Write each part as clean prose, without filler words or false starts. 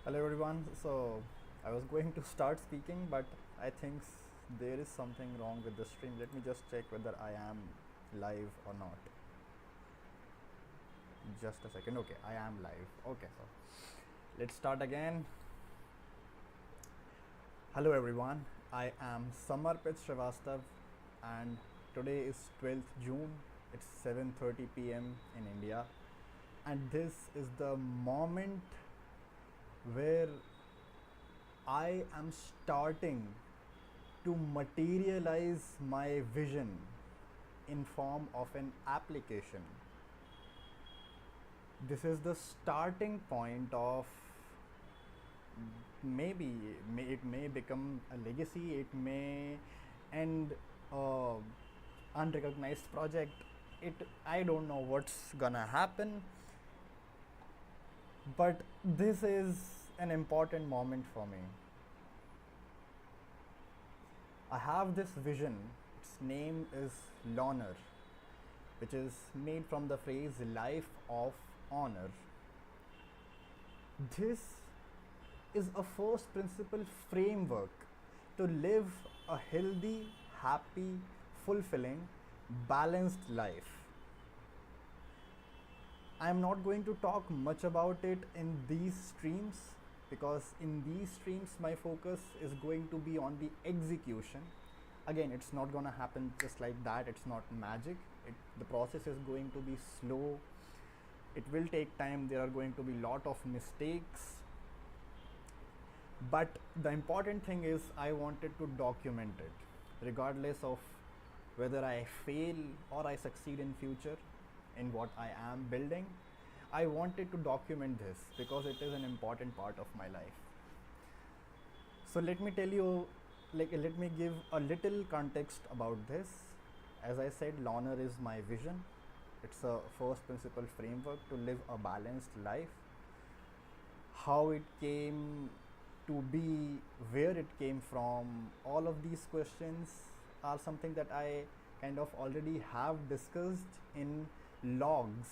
Hello everyone. So I was going to start speaking, but I think there is something wrong with the stream. Let me just check whether I am live or not. Just a second. Okay, I am live. Okay, so let's start again. Hello everyone. I am Samarpit Srivastav, and today is 12th June. It's 7:30 p.m. in India, and this is the moment where I am starting to materialize my vision in form of an application. This is the starting point of it may become a legacy, it may end a unrecognized project. I don't know what's gonna happen, but this is an important moment for me. I have this vision. Its name is Lohnour, which is made from the phrase life of honor. This is a first principle framework to live a healthy, happy, fulfilling, balanced life. I am not going to talk much about it in these streams because in these streams my focus is going to be on the execution. Again, it's not gonna happen just like that. It's not magic. The process is going to be slow. It will take time. There are going to be lot of mistakes. But the important thing is I wanted to document it, regardless of whether I fail or I succeed in future in what I am building. I wanted to document this because it is an important part of my life. So let me tell you, let me give a little context about this. As I said, Lohnour is my vision. It's a first principle framework to live a balanced life. How it came to be, where it came from, all of these questions are something that I kind of already have discussed in logs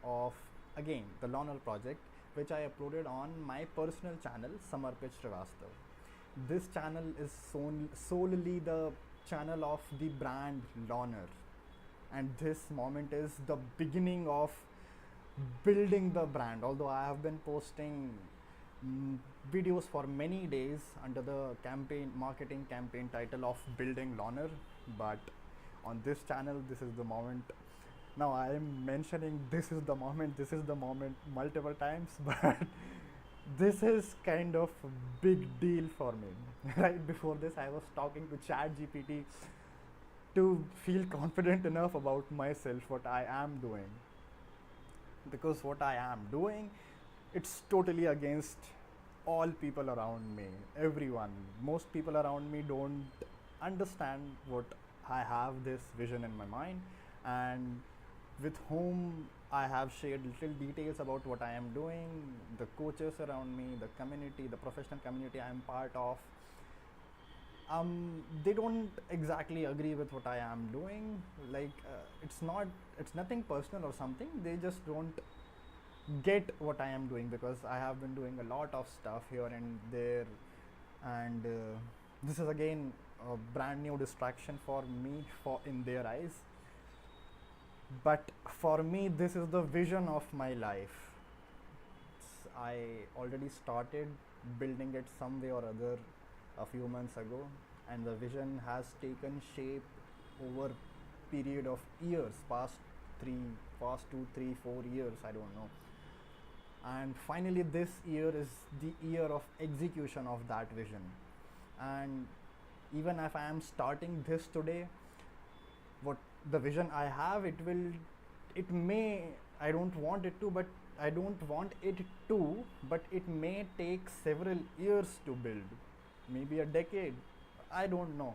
of, again, the Lohnour Project, which I uploaded on my personal channel, Samarpit Srivastav. This channel is solely the channel of the brand Lohnour, and this moment is the beginning of building the brand. Although I have been posting videos for many days under the marketing campaign title of Building Lohnour, but on this channel, this is the moment. Now I am mentioning this is the moment multiple times, but this is kind of a big deal for me. Right before this, I was talking to ChatGPT to feel confident enough about myself, what I am doing. Because what I am doing, it's totally against all people around me, everyone. Most people around me don't understand what I have this vision in my mind, and with whom I have shared little details about what I am doing, the coaches around me, the community, the professional community I am part of. They don't exactly agree with what I am doing. It's nothing personal or something. They just don't get what I am doing because I have been doing a lot of stuff here and there, and this is again a brand new distraction for me, for in their eyes. But for me, this is the vision of my life. I already started building it some way or other a few months ago, and the vision has taken shape over period of years, past 2, 3, 4 years, I don't know. And finally this year is the year of execution of that vision. And even if I am starting this today, what the vision I have, it may, I don't want it to, but it may take several years to build, maybe a decade, I don't know.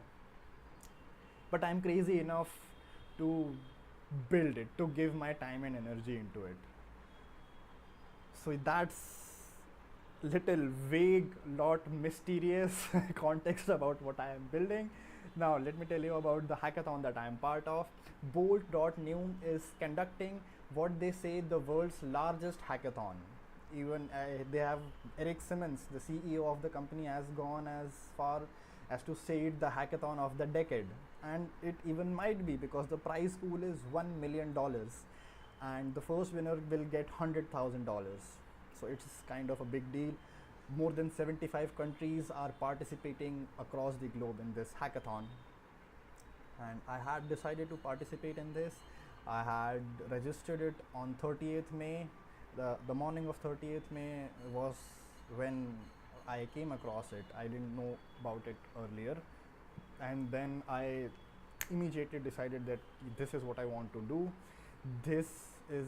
But I'm crazy enough to build it, to give my time and energy into it. So that's little vague, lot mysterious context about what I am building. Now let me tell you about the hackathon that I am part of. Bolt.new is conducting what they say the world's largest hackathon. Even they have Eric Simmons, the CEO of the company, has gone as far as to say it the hackathon of the decade, and it even might be because the prize pool is $1 million, and the first winner will get $100,000. So it's kind of a big deal. More than 75 countries are participating across the globe in this hackathon, and I had decided to participate in this. I had registered it on 30th May. The morning of 30th May was when I came across it. I didn't know about it earlier, and then I immediately decided that this is what I want to do. This is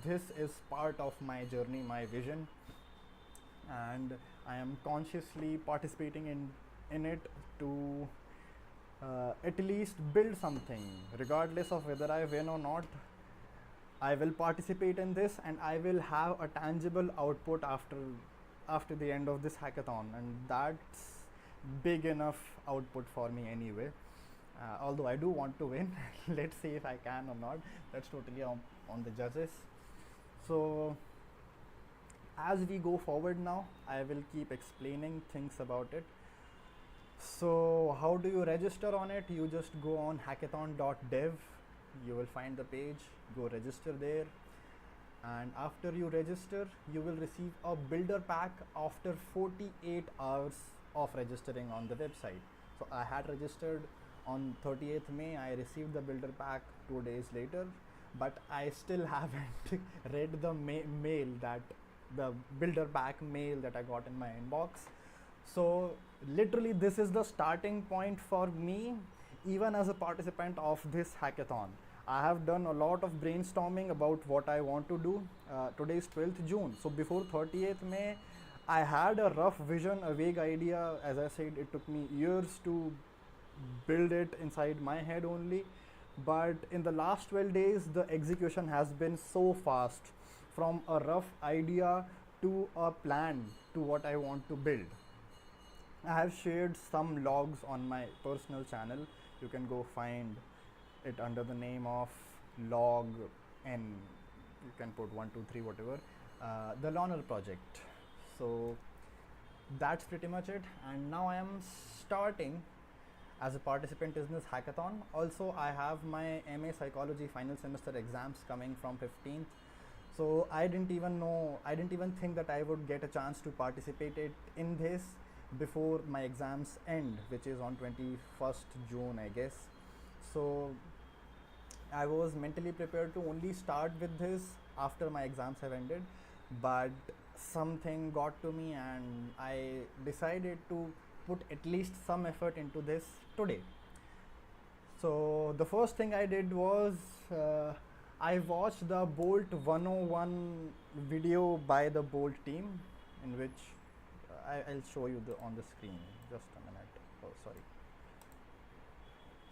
this is part of my journey, my vision, and I am consciously participating in it to at least build something, regardless of whether I win or not. I will participate in this, and I will have a tangible output after the end of this hackathon, and that's big enough output for me anyway. Although I do want to win, let's see if I can or not. That's totally on the judges. So as we go forward now, I will keep explaining things about it. So how do you register on it? You just go on hackathon.dev, you will find the page, go register there, and after you register you will receive a builder pack after 48 hours of registering on the website. So I had registered on 30th May, I received the builder pack 2 days later, but I still haven't read the mail, that the builder pack mail that I got in my inbox. So literally this is the starting point for me, even as a participant of this hackathon. I have done a lot of brainstorming about what I want to do. Today is 12th June, so before 30th May I had a rough vision, a vague idea. As I said, it took me years to build it inside my head only, but in the last 12 days the execution has been so fast, from a rough idea to a plan to what I want to build. I have shared some logs on my personal channel. You can go find it under the name of log n, you can put 123 whatever, the Lohnour Project. So that's pretty much it, and now I am starting as a participant in this hackathon. Also I have my MA Psychology final semester exams coming from 15th, so I didn't even think that I would get a chance to participate in this before my exams end, which is on 21st June, I guess. So I was mentally prepared to only start with this after my exams have ended, but something got to me and I decided to put at least some effort into this today. So the first thing I did was I watched the Bolt 101 video by the Bolt team, in which I'll show you on the screen. Just a minute. Oh, sorry.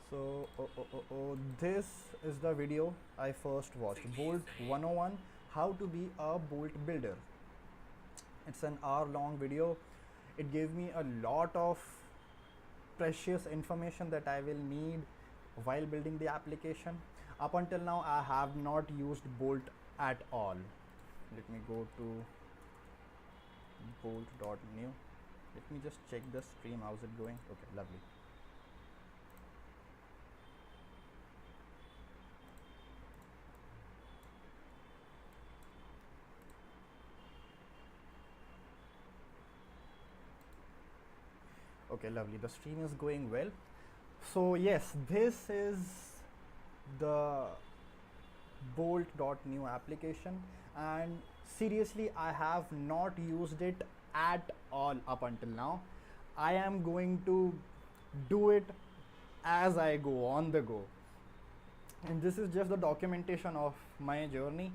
So this is the video I first watched. Bolt 101, how to be a Bolt builder. It's an hour-long video. It gave me a lot of precious information that I will need while building the application. Up until now, I have not used Bolt at all. Let me go to Bolt.new. Let me just check the stream. How's it going? Okay, lovely. Okay, lovely. The stream is going well. So yes, this is the Bolt.new application, and seriously I have not used it at all up until now. I am going to do it as I go on the go, and this is just the documentation of my journey.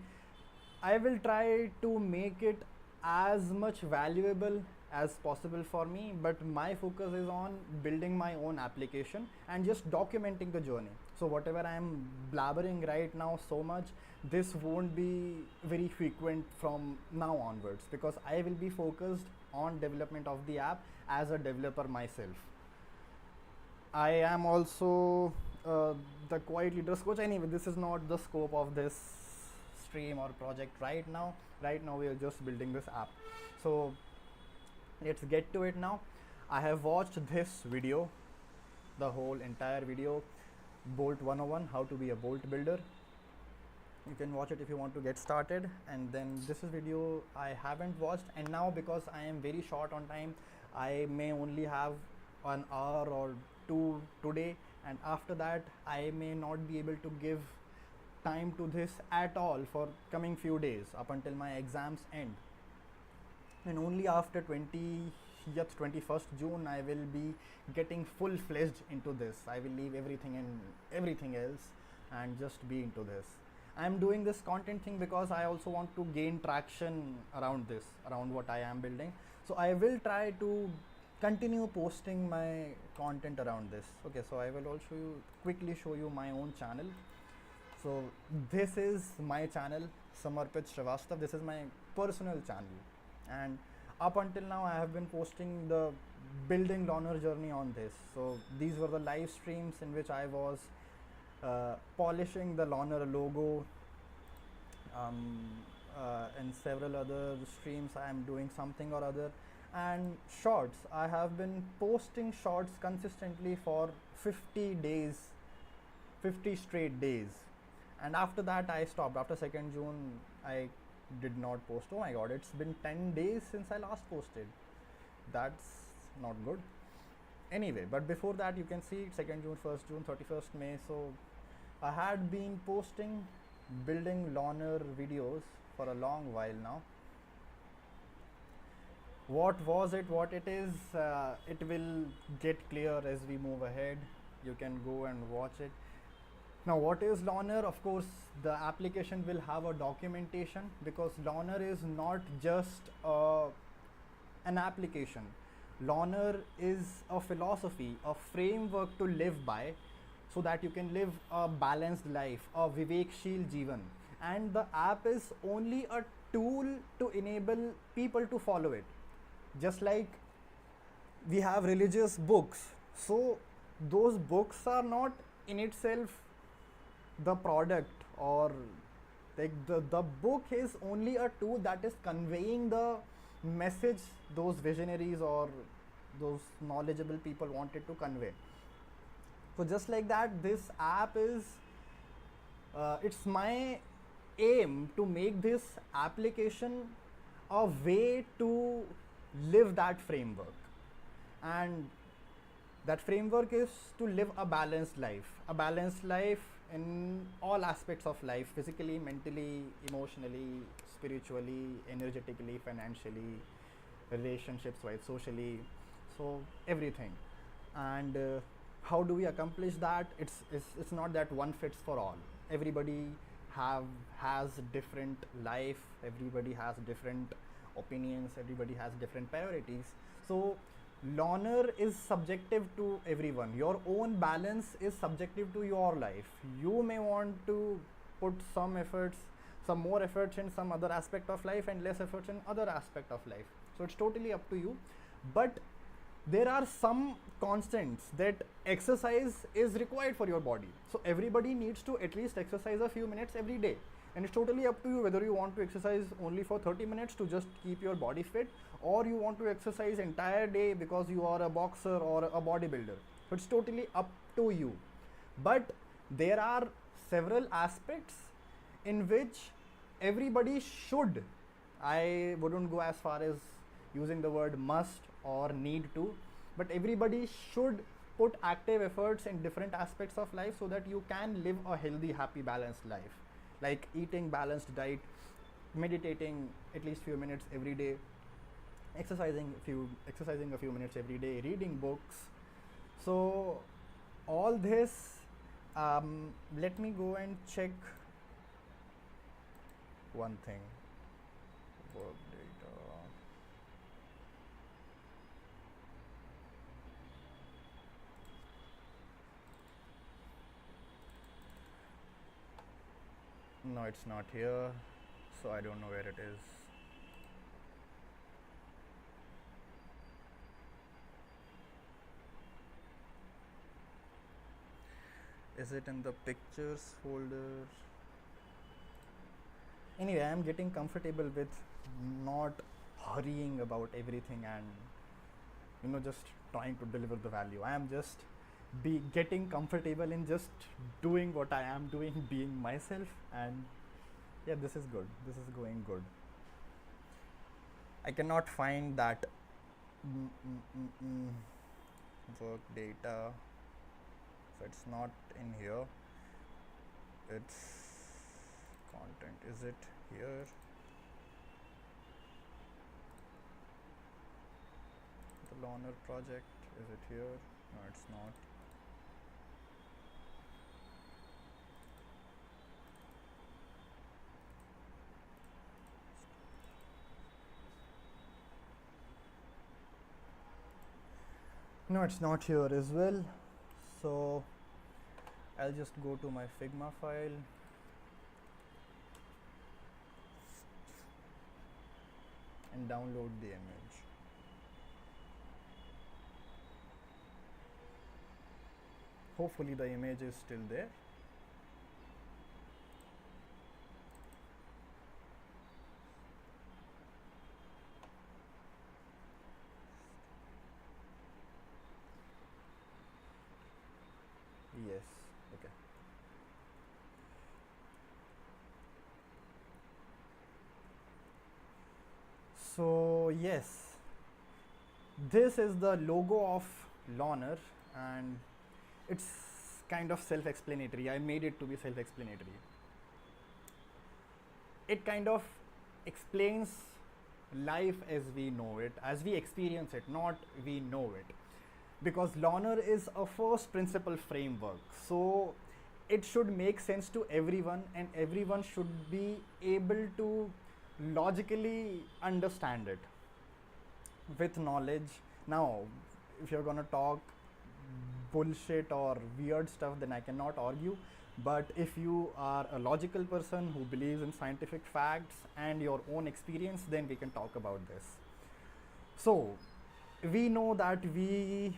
I will try to make it as much valuable as possible for me, but my focus is on building my own application and just documenting the journey. So whatever I am blabbering right now so much, this won't be very frequent from now onwards, because I will be focused on development of the app as a developer myself. I am also the quiet leaders coach. Anyway, this is not the scope of this stream or project right now. Right now we are just building this app. So let's get to it now. I have watched this video, the whole entire video, Bolt 101, how to be a Bolt builder. You can watch it if you want to get started. And then this is video I haven't watched, and now because I am very short on time, I may only have 1 hour or two today, and after that I may not be able to give time to this at all for coming few days up until my exams end. And only after 21st June I will be getting full-fledged into this. I will leave everything and everything else and just be into this. I'm doing this content thing because I also want to gain traction around this, around what I am building. So I will try to continue posting my content around this. Okay, so I will also quickly show you my own channel. So this is my channel, Samarpit Srivastav. This is my personal channel, and up until now I have been posting the building Lohnour journey on this. So these were the live streams in which I was polishing the Lohnour logo, and several other streams I am doing something or other. And shorts, I have been posting shorts consistently for 50 days, 50 straight days. And after that I stopped. After 2nd June I did not post. Oh my god, it's been 10 days since I last posted. That's not good. Anyway, but before that you can see 2nd June, 1st June, 31st May. So I had been posting building Lohnour videos for a long while now. What was it, what it is, it will get clear as we move ahead. You can go and watch it. Now what is Lohnour? Of course the application will have a documentation, because Lohnour is not just an application. Lohnour is a philosophy, a framework to live by, so that you can live a balanced life, a Viveksheel Jeevan. And the app is only a tool to enable people to follow it. Just like we have religious books, so those books are not in itself the product, or like the book is only a tool that is conveying the message those visionaries or those knowledgeable people wanted to convey. So just like that, this app is it's my aim to make this application a way to live that framework. And that framework is to live a balanced life in all aspects of life: physically, mentally, emotionally, spiritually, energetically, financially, relationships wise, socially, so everything. And how do we accomplish that? It's not that one fits for all. Everybody has different life, everybody has different opinions, everybody has different priorities. So Lohnour is subjective to everyone. Your own balance is subjective to your life. You may want to put some efforts, some more efforts in some other aspect of life and less efforts in other aspect of life. So it's totally up to you. But there are some constants that exercise is required for your body. So everybody needs to at least exercise a few minutes every day. And it's totally up to you whether you want to exercise only for 30 minutes to just keep your body fit, or you want to exercise entire day because you are a boxer or a bodybuilder. So it's totally up to you. But there are several aspects in which everybody should, I wouldn't go as far as using the word must or need to, but everybody should put active efforts in different aspects of life so that you can live a healthy, happy, balanced life. Like eating balanced diet, meditating at least few minutes every day, exercising a few minutes every day, reading books. So all this, let me go and check one thing. Work data. No, it's not here, so I don't know where it is. Is it in the pictures folder? anyway, I'm getting comfortable with not hurrying about everything and just trying to deliver the value. I am just be getting comfortable in just doing what I am doing, being myself, and yeah, this is good. This is going good. I cannot find that work data, so it's not in here. It's content. Is it here? The Lohnour Project. Is it here? No, it's not. No, it's not here as well. So I'll just go to my Figma file. And download the image. Hopefully the image is still there. Yes, okay. So yes, this is the logo of Lohnour, and it's kind of self-explanatory. I made it to be self-explanatory. It kind of explains life as we know it, as we experience it, not we know it. Because Lohnour is a first principle framework, so it should make sense to everyone, and everyone should be able to logically understand it with knowledge. Now, if you're gonna talk bullshit or weird stuff, then I cannot argue. But if you are a logical person who believes in scientific facts and your own experience, then we can talk about this. So, we know that we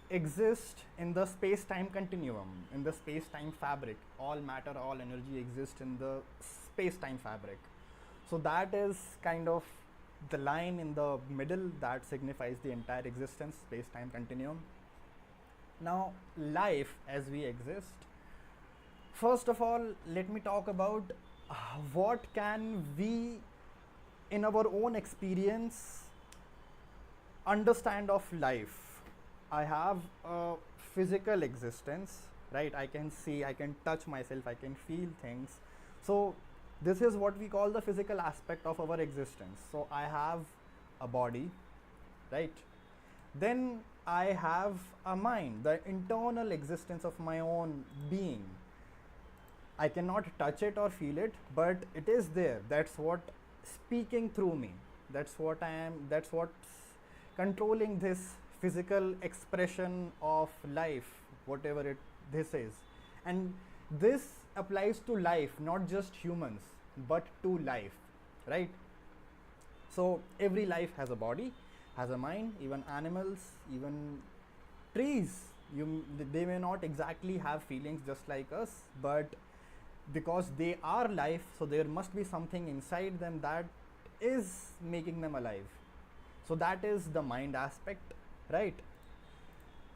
exist in the space-time continuum, in the space-time fabric. All matter, all energy exists in the space-time fabric. So that is kind of the line in the middle that signifies the entire existence, space-time continuum. Now, life as we exist. First of all, let me talk about what can we, in our own experience, understand of life. I have a physical existence, right? I can see, I can touch myself, I can feel things. So this is what we call the physical aspect of our existence. So I have a body, right? Then I have a mind, the internal existence of my own being. I cannot touch it or feel it, but it is there. That's what speaking through me. That's what I am, that's what's controlling this physical expression of life, whatever this is. And this applies to life, not just humans, but to life, right? So every life has a body, has a mind. Even animals, even trees, they may not exactly have feelings just like us, but because they are life, so there must be something inside them that is making them alive. So that is the mind aspect, right?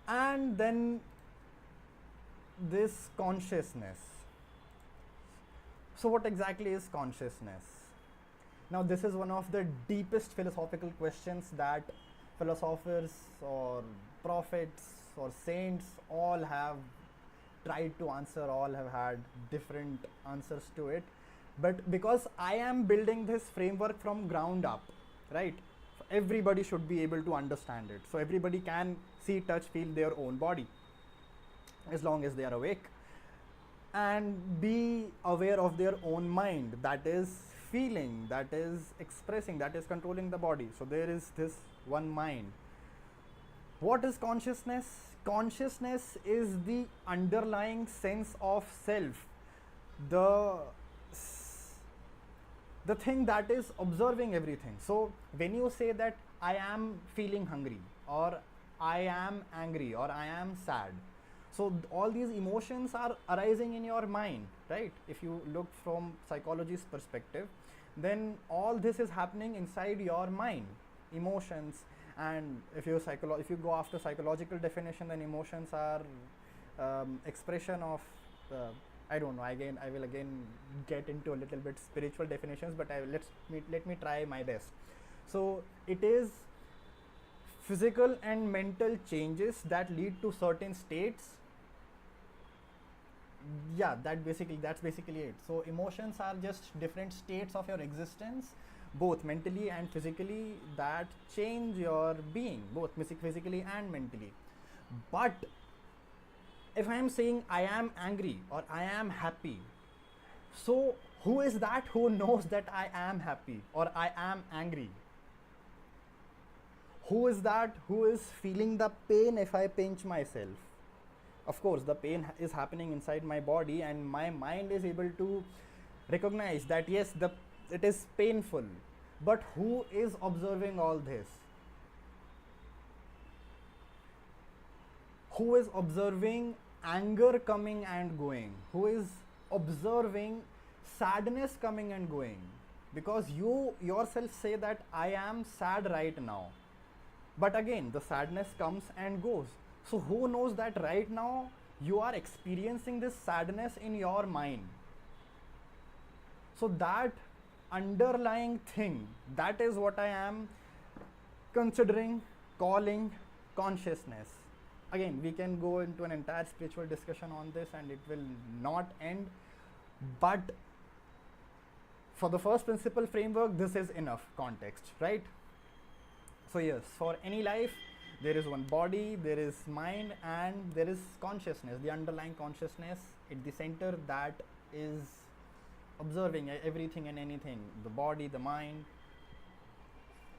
And then this consciousness. So what exactly is consciousness? Now this is one of the deepest philosophical questions that philosophers or prophets or saints all have tried to answer, all have had different answers to it. But because I am building this framework from ground up, right? Everybody should be able to understand it. So everybody can see, touch, feel their own body as long as they are awake, and be aware of their own mind that is feeling, that is expressing, that is controlling the body. So there is this one mind. What is consciousness? Consciousness is the underlying sense of self, the thing that is observing everything. So when you say that I am feeling hungry, or I am angry, or I am sad, So all these emotions are arising in your mind, right? If you look from psychology's perspective, then all this is happening inside your mind, emotions. And if you go after psychological definition, then emotions are expression of I don't know. Again, I will again get into a little bit spiritual definitions, but let me try my best. So it is physical and mental changes that lead to certain states. Yeah, that's basically it. So emotions are just different states of your existence, both mentally and physically, that change your being, both physically and mentally. But if I am saying I am angry or I am happy, so who is that who knows that I am happy or I am angry? Who is that who is feeling the pain if I pinch myself? Of course, the pain is happening inside my body, and my mind is able to recognize that yes, it is painful. But who is observing all this? Who is observing anger coming and going? Who is observing sadness coming and going? Because you yourself say that I am sad right now, but again the sadness comes and goes. So who knows that right now you are experiencing this sadness in your mind? So that underlying thing, that is what I am considering calling consciousness. Again, we can go into an entire spiritual discussion on this and it will not end, but for the first principle framework, this is enough context, right? So yes, for any life, there is one body, there is mind, and there is consciousness, the underlying consciousness at the center that is observing everything and anything, the body, the mind.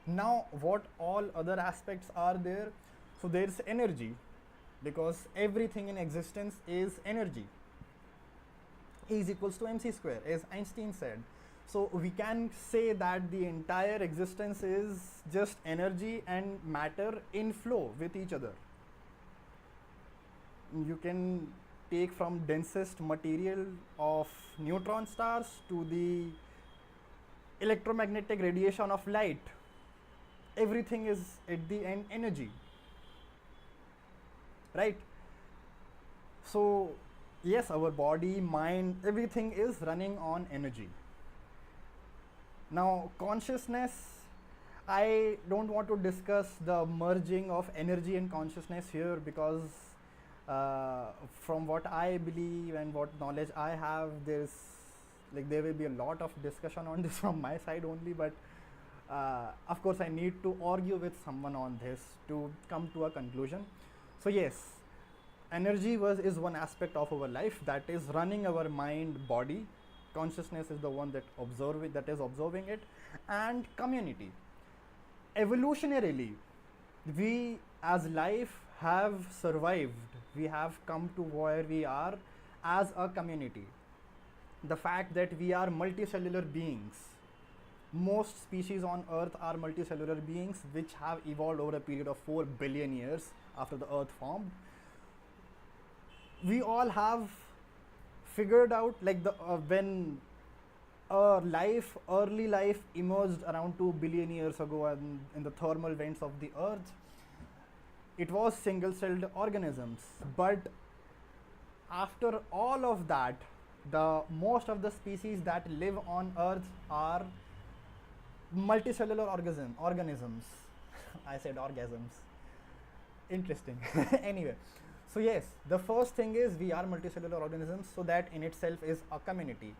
Now, what all other aspects are there? So there's energy, because everything in existence is energy. E is equals to mc square, as Einstein said. So we can say that the entire existence is just energy and matter in flow with each other. You can take from densest material of neutron stars to the electromagnetic radiation of light. Everything is at the end energy, right? So yes, our body, mind, everything is running on energy. Now, consciousness, I don't want to discuss the merging of energy and consciousness here, because from what I believe and what knowledge I have, there will be a lot of discussion on this from my side only, but of course I need to argue with someone on this to come to a conclusion. So yes, energy is one aspect of our life that is running our mind, body. Consciousness is the one that is observing it, and community. Evolutionarily, we as life have survived. We have come to where we are as a community. The fact that we are multicellular beings. Most species on Earth are multicellular beings which have evolved over a period of 4 billion years after the Earth formed. We all have figured out, like when early life emerged around 2 billion years ago, and in the thermal vents of the Earth, it was single-celled organisms. But after all of that, the most of the species that live on Earth are multicellular organisms. I said orgasms. Interesting. Anyway, so yes, the first thing is we are multicellular organisms, so that in itself is a community.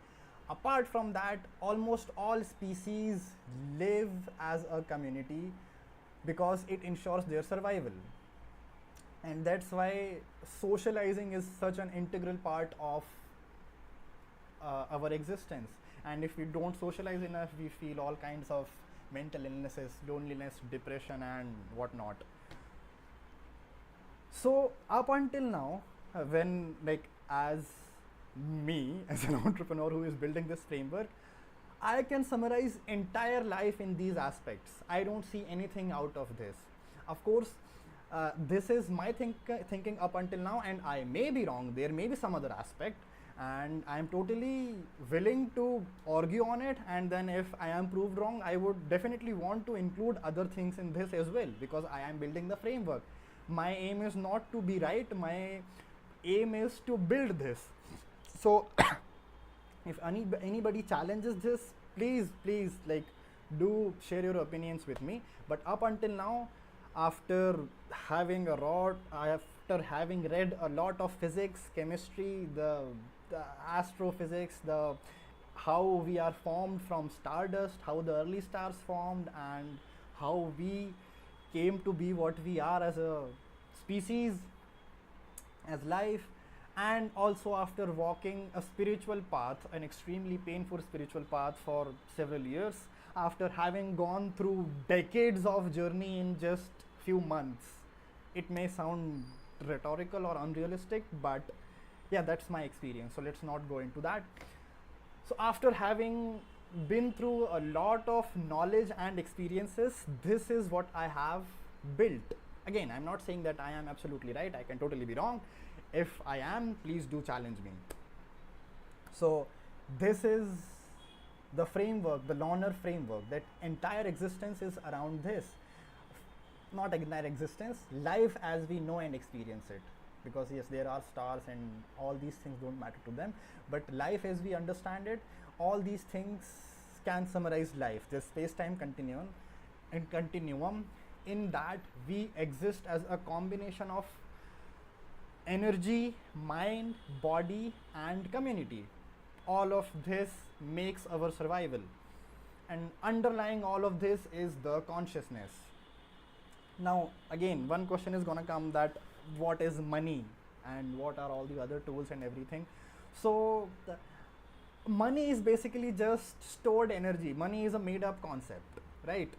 Apart from that, almost all species live as a community because it ensures their survival. And that's why socializing is such an integral part of our existence. And if we don't socialize enough, we feel all kinds of mental illnesses, loneliness, depression, and whatnot. So up until now, when as me as an entrepreneur who is building this framework, I can summarize entire life in these aspects. I don't see anything out of this. Of course, This is my thinking up until now, and I may be wrong. There may be some other aspect, and I am totally willing to argue on it. And then, if I am proved wrong, I would definitely want to include other things in this as well, because I am building the framework. My aim is not to be right. My aim is to build this. So, if anybody challenges this, please, like, do share your opinions with me. But up until now, after after having read a lot of physics, chemistry, the astrophysics, the how we are formed from stardust, how the early stars formed, and how we came to be what we are as a species, as life. And also, after walking a spiritual path, an extremely painful spiritual path for several years, after having gone through decades of journey in just few months. It may sound rhetorical or unrealistic, but yeah, that's my experience, so let's not go into that. So after having been through a lot of knowledge and experiences, this is what I have built. Again, I'm not saying that I am absolutely right. I can totally be wrong. If I am, please do challenge me. So this is the framework, the Lohnour framework. That entire existence is around this. Not entire existence, life as we know and experience it. Because yes, there are stars and all these things don't matter to them, but life as we understand it, all these things can summarize life. This space-time continuum, in that we exist as a combination of energy, mind, body, and community. All of this makes our survival, and underlying all of this is the consciousness. Now again, one question is gonna come, that what is money and what are all the other tools and everything. So money is basically just stored energy. Money is a made up concept, right?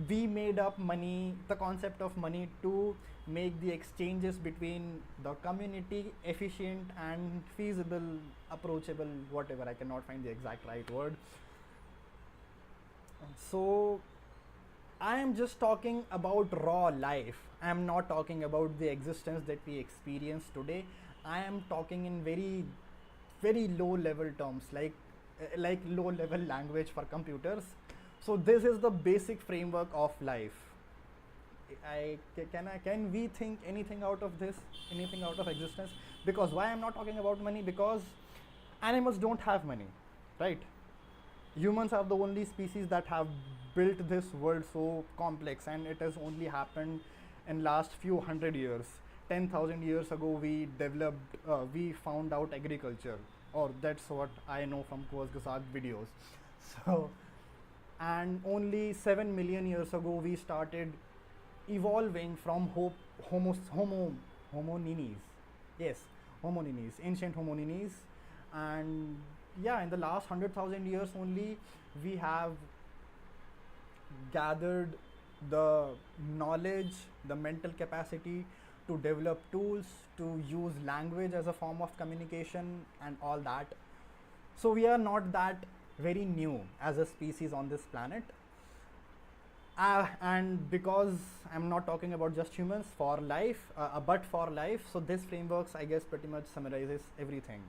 We made up money, the concept of money, to make the exchanges between the community efficient and feasible, approachable, whatever. I cannot find the exact right word. So I am just talking about raw life. I am not talking about the existence that we experience today. I am talking in very low level terms, like low level language for computers. So this is the basic framework of life. Can we think anything out of this, anything out of existence? Because why I'm not talking about money? Because animals don't have money, right? Humans are the only species that have built this world so complex, and it has only happened in last few hundred years. 10,000 years ago, we found out agriculture, or that's what I know from Kurzgesagt videos. So, and only 7 million years ago, we started evolving from homonines. Yes, homonines, ancient homonines. And yeah, in the last 100,000 years only, we have gathered the knowledge, the mental capacity to develop tools, to use language as a form of communication, and all that. So we are not that very new as a species on this planet. And because I'm not talking about just humans, for life, but for life, so this frameworks, I guess, pretty much summarizes everything.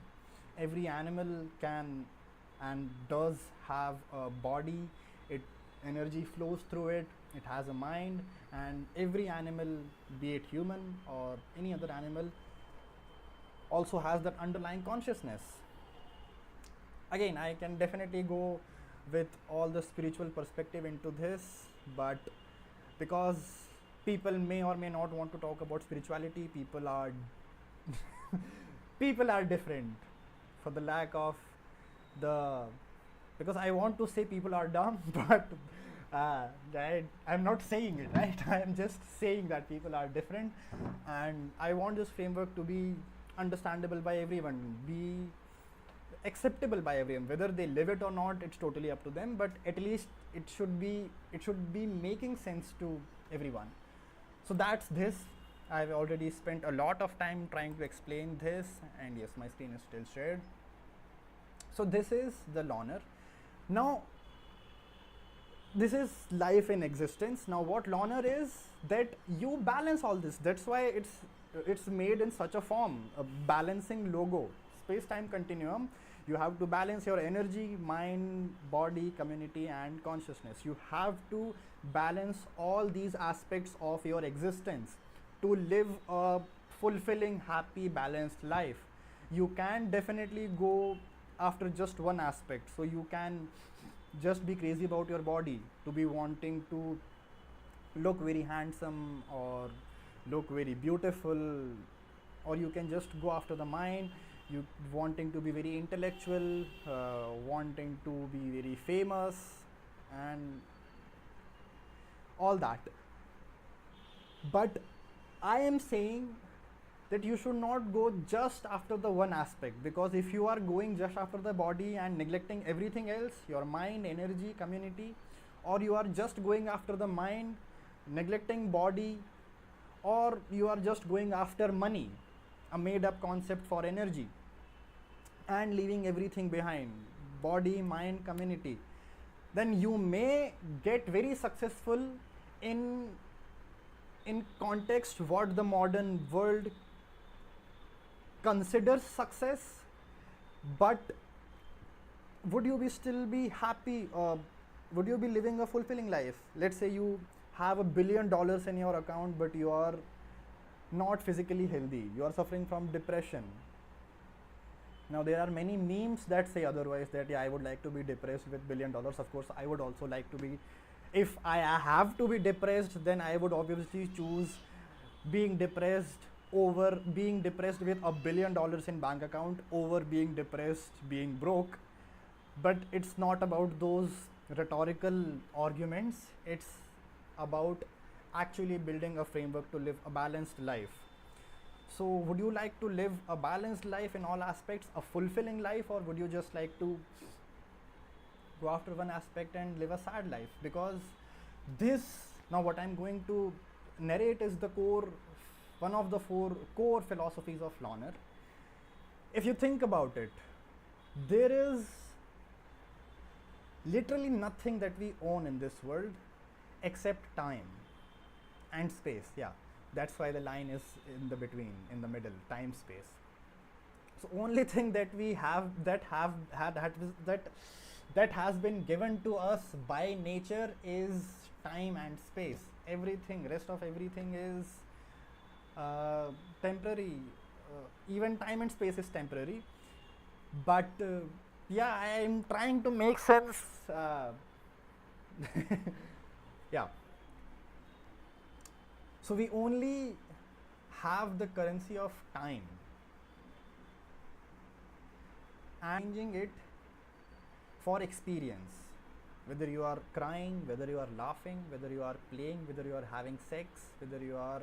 Every animal can and does have a body. It energy flows through it. It has a mind, and every animal, be it human or any other animal, also has that underlying consciousness. Again, I can definitely go with all the spiritual perspective into this, but because people may or may not want to talk about spirituality, people are people are different, for the lack of the, because I want to say people are dumb, but I'm not saying it, right? I am just saying that people are different, and I want this framework to be understandable by everyone, be acceptable by everyone. Whether they live it or not, it's totally up to them, but at least it should be making sense to everyone. So that's this. I've already spent a lot of time trying to explain this, and yes, my screen is still shared. So this is the Lohnour. Now this is life in existence. Now what Lohnour is, that you balance all this. That's why it's made in such a form, a balancing logo, space-time continuum. You have to balance your energy, mind, body, community, and consciousness. You have to balance all these aspects of your existence to live a fulfilling, happy, balanced life. You can definitely go after just one aspect. So you can just be crazy about your body, to be wanting to look very handsome or look very beautiful, or you can just go after the mind, you wanting to be very intellectual, wanting to be very famous, and all that. But I am saying that you should not go just after the one aspect, because if you are going just after the body and neglecting everything else, your mind, energy, community, or you are just going after the mind, neglecting body, or you are just going after money, a made up concept for energy, and leaving everything behind, body, mind, community, then you may get very successful in context what the modern world considers success. But would you be still be happy, would you be living a fulfilling life? Let's say you have $1 billion in your account, but you are not physically healthy, you are suffering from depression. Now there are many memes that say otherwise, that yeah, I would like to be depressed with $1 billion. Of course I would also like to be, if I have to be depressed, then I would obviously choose being depressed over being depressed with $1 billion in bank account, over being depressed being broke. But it's not about those rhetorical arguments, it's about actually building a framework to live a balanced life. So would you like to live a balanced life in all aspects, a fulfilling life, or would you just like to go after one aspect and live a sad life? Because this, now what I'm going to narrate is the core, one of the 4 core philosophies of Lohnour. If you think about it, there is literally nothing that we own in this world except time and space. Yeah, that's why the line is in the between, in the middle, time, space. So only thing that we have that has been given to us by nature is time and space. Everything, rest of everything is temporary. Even time and space is temporary. But yeah, I am trying to make sense. Yeah. So we only have the currency of time, and changing it for experience. Whether you are crying, whether you are laughing, whether you are playing, whether you are having sex, whether you are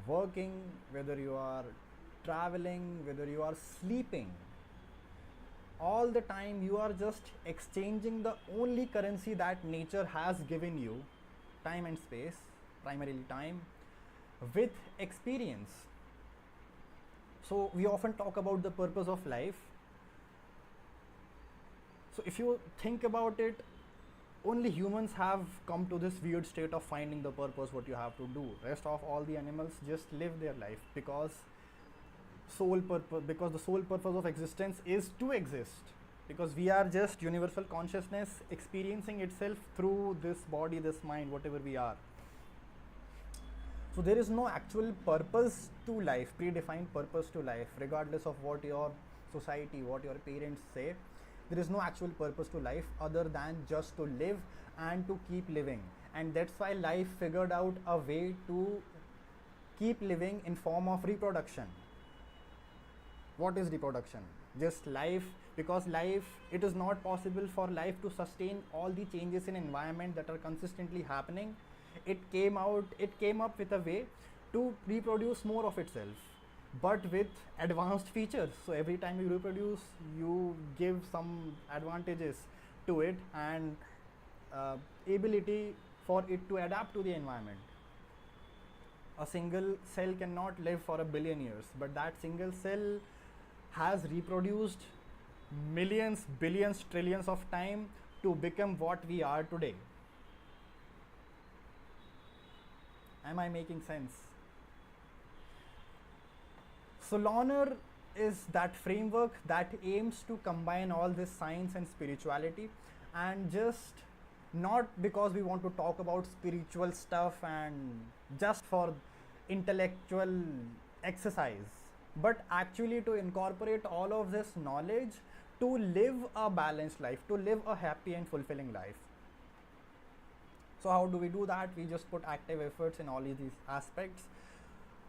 working, whether you are traveling, whether you are sleeping, all the time you are just exchanging the only currency that nature has given you, time and space, primarily time, with experience. So we often talk about the purpose of life. So if you think about it, only humans have come to this weird state of finding the purpose, what you have to do. Rest of all the animals just live their life, because the sole purpose of existence is to exist, because we are just universal consciousness experiencing itself through this body, this mind, whatever we are. So there is no actual purpose to life, predefined purpose to life, regardless of what your society, what your parents say. There is no actual purpose to life other than just to live and to keep living. And that's why life figured out a way to keep living in form of reproduction. What is reproduction? Just life, because life, it is not possible for life to sustain all the changes in environment that are consistently happening. It came up with a way to reproduce more of itself, but with advanced features. So every time you reproduce, you give some advantages to it, and ability for it to adapt to the environment. A single cell cannot live for 1 billion years, but that single cell has reproduced millions, billions, trillions of time to become what we are today. Am I making sense? So Lohnour is that framework that aims to combine all this science and spirituality, and just not because we want to talk about spiritual stuff and just for intellectual exercise, but actually to incorporate all of this knowledge to live a balanced life, to live a happy and fulfilling life. So how do we do that? We just put active efforts in all of these aspects.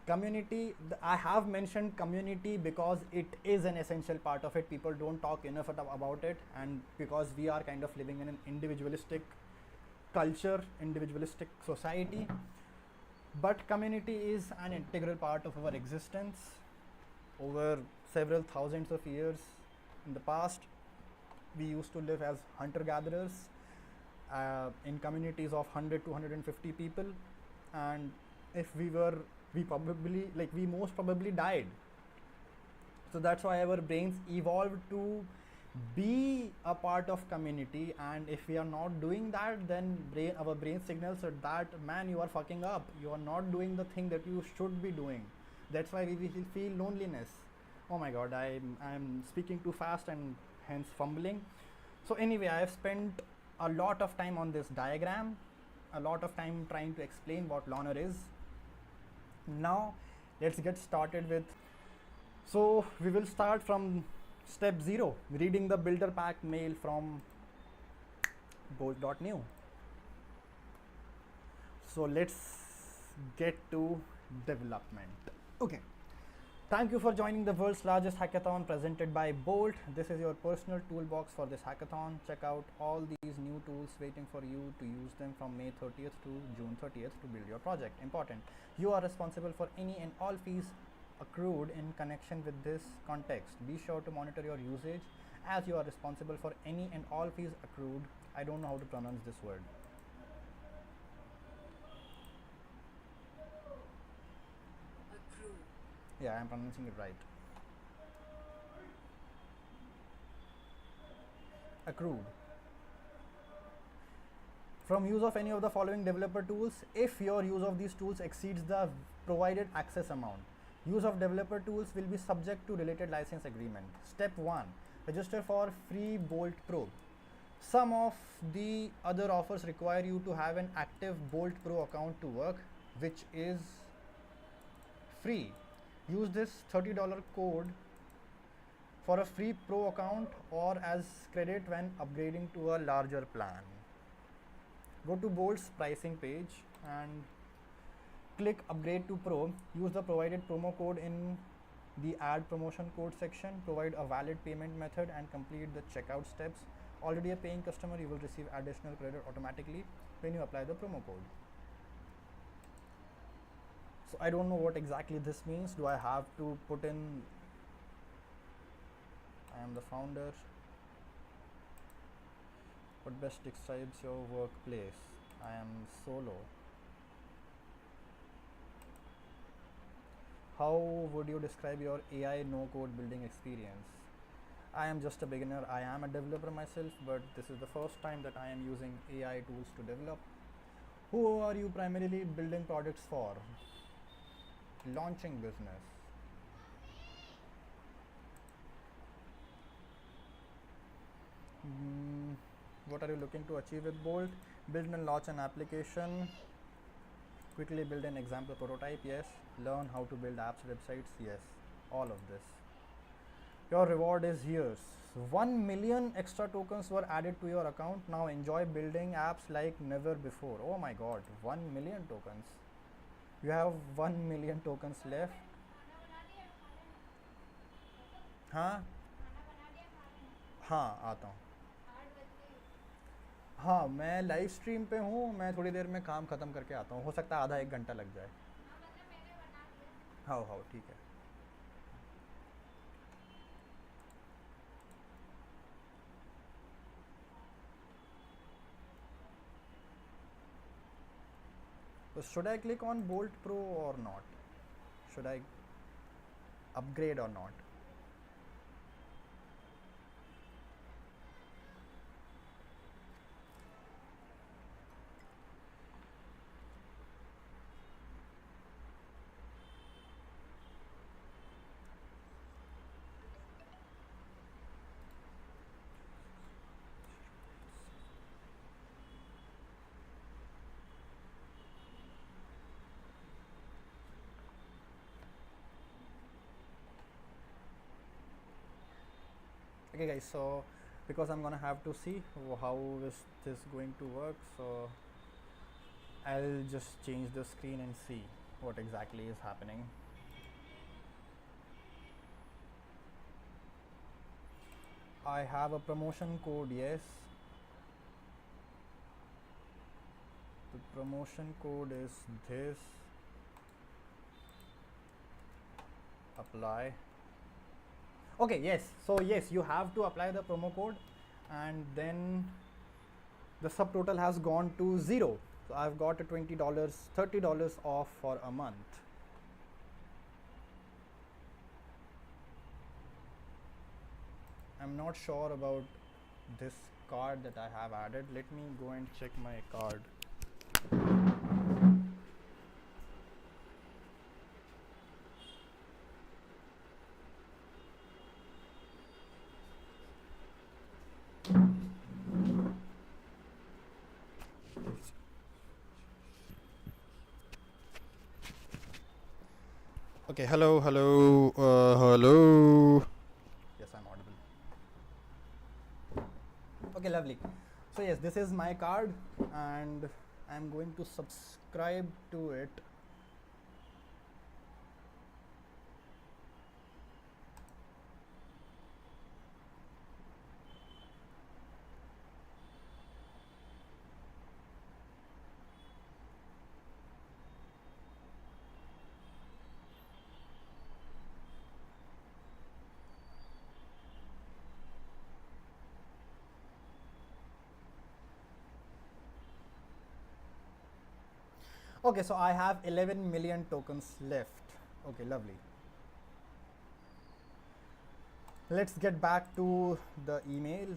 Community, I have mentioned community because it is an essential part of it. People don't talk enough about it, and because we are kind of living in an individualistic culture, individualistic society, but community is an integral part of our existence. Over several thousands of years in the past, we used to live as hunter-gatherers in communities of 100 to 150 people, and if we most probably died. So that's why our brains evolved to be a part of community, and if we are not doing that, then our brain signals that, man, you are fucking up, you are not doing the thing that you should be doing. That's why we feel loneliness. Oh my god, I'm speaking too fast and hence fumbling. So anyway, I have spent a lot of time on this diagram, a lot of time trying to explain what Lohnour is. Now let's get started with, so we will start from step 0, reading the builder pack mail from Bolt.new. So let's get to development. Okay. Thank you for joining the world's largest hackathon presented by Bolt. This is your personal toolbox for this hackathon. Check out all these new tools waiting for you to use them from May 30th to June 30th to build your project. Important, you are responsible for any and all fees accrued in connection with this context. Be sure to monitor your usage as you are responsible for any and all fees accrued. I don't know how to pronounce this word. Yeah, I'm pronouncing it right. Accrued. From use of any of the following developer tools, if your use of these tools exceeds the provided access amount. Use of developer tools will be subject to related license agreement. Step 1. Register for free Bolt Pro. Some of the other offers require you to have an active Bolt Pro account to work, which is free. Use this $30 code for a free Pro account or as credit when upgrading to a larger plan. Go to Bolt's pricing page and click upgrade to Pro. Use the provided promo code in the add promotion code section. Provide a valid payment method and complete the checkout steps. Already a paying customer, you will receive additional credit automatically when you apply the promo code. So I don't know what exactly this means. Do I have to put in, I am the founder? What best describes your workplace? I am solo. How would you describe your AI no-code building experience? I am just a beginner. I am a developer myself, but this is the first time that I am using AI tools to develop. Who are you primarily building products for? Launching business. What are you looking to achieve with Bolt? Build and launch an application. Quickly build an example prototype. Yes. Learn how to build apps, websites. Yes. All of this. Your reward is yours. 1 million extra tokens were added to your account. Now enjoy building apps like never before. Oh my god, 1 million tokens. You have 1 million tokens left. हाँ हाँ आता हूँ. हाँ मैं live stream पे हूँ. मैं थोड़ी देर में काम ख़त्म करके आता हूँ. हो सकता है आधा एक घंटा लग जाए. हाँ हाँ ठीक है. So should I click on Bolt Pro or not? Should I upgrade or not? guys, so because I'm gonna have to see how is this going to work, so I'll just change the screen and see what exactly is happening. I have a promotion code, yes. The promotion code is this. Apply. Okay, yes, so yes, you have to apply the promo code, and then the subtotal has gone to 0. So I've got a $20, $30 off for a month. I'm not sure about this card that I have added. Let me go and check my card. Okay, hello, hello. Yes, I'm audible. Okay, lovely. So yes, this is my card, and I'm going to subscribe to it. Okay, so I have 11 million tokens left. Okay, lovely. Let's get back to the email.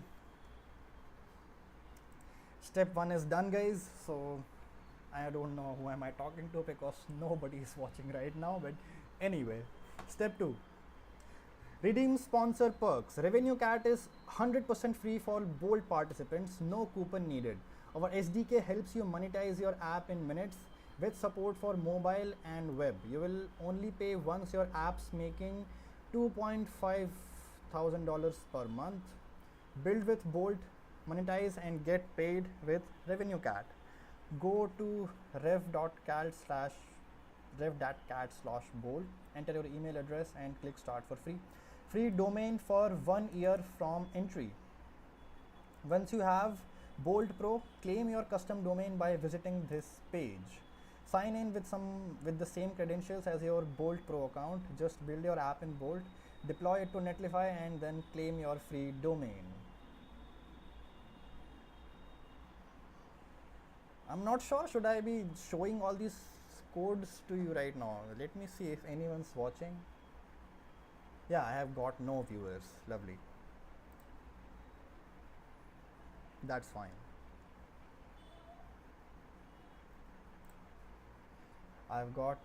Step 1 is done, guys. So I don't know who am I talking to because nobody is watching right now, but anyway. Step 2, redeem sponsor perks. Revenue Cat is 100% free for Bolt participants, no coupon needed. Our SDK helps you monetize your app in minutes with support for mobile and web. You will only pay once your app's making $2.5 thousand per month. Build with Bolt, monetize and get paid with Revenue Cat. Go to rev.cat/bolt, enter your email address and click start for free. Free domain for 1 year from entry. Once you have Bolt Pro, claim your custom domain by visiting this page. Sign in with the same credentials as your Bolt Pro account. Just build your app in Bolt, deploy it to Netlify, and then claim your free domain. I'm not sure should I be showing all these codes to you right now. Let me see if anyone's watching. Yeah, I have got no viewers. Lovely. That's fine. I've got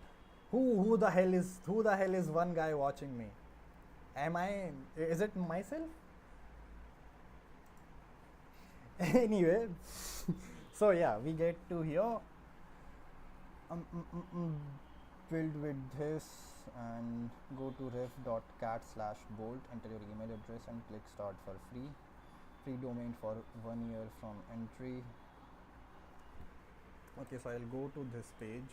who the hell is one guy watching me? Is it myself? Anyway, so yeah, we get to here. Build with this and go to ref.cat/bolt, enter your email address and click start for free. Free domain for 1 year from entry. Okay, so I'll go to this page.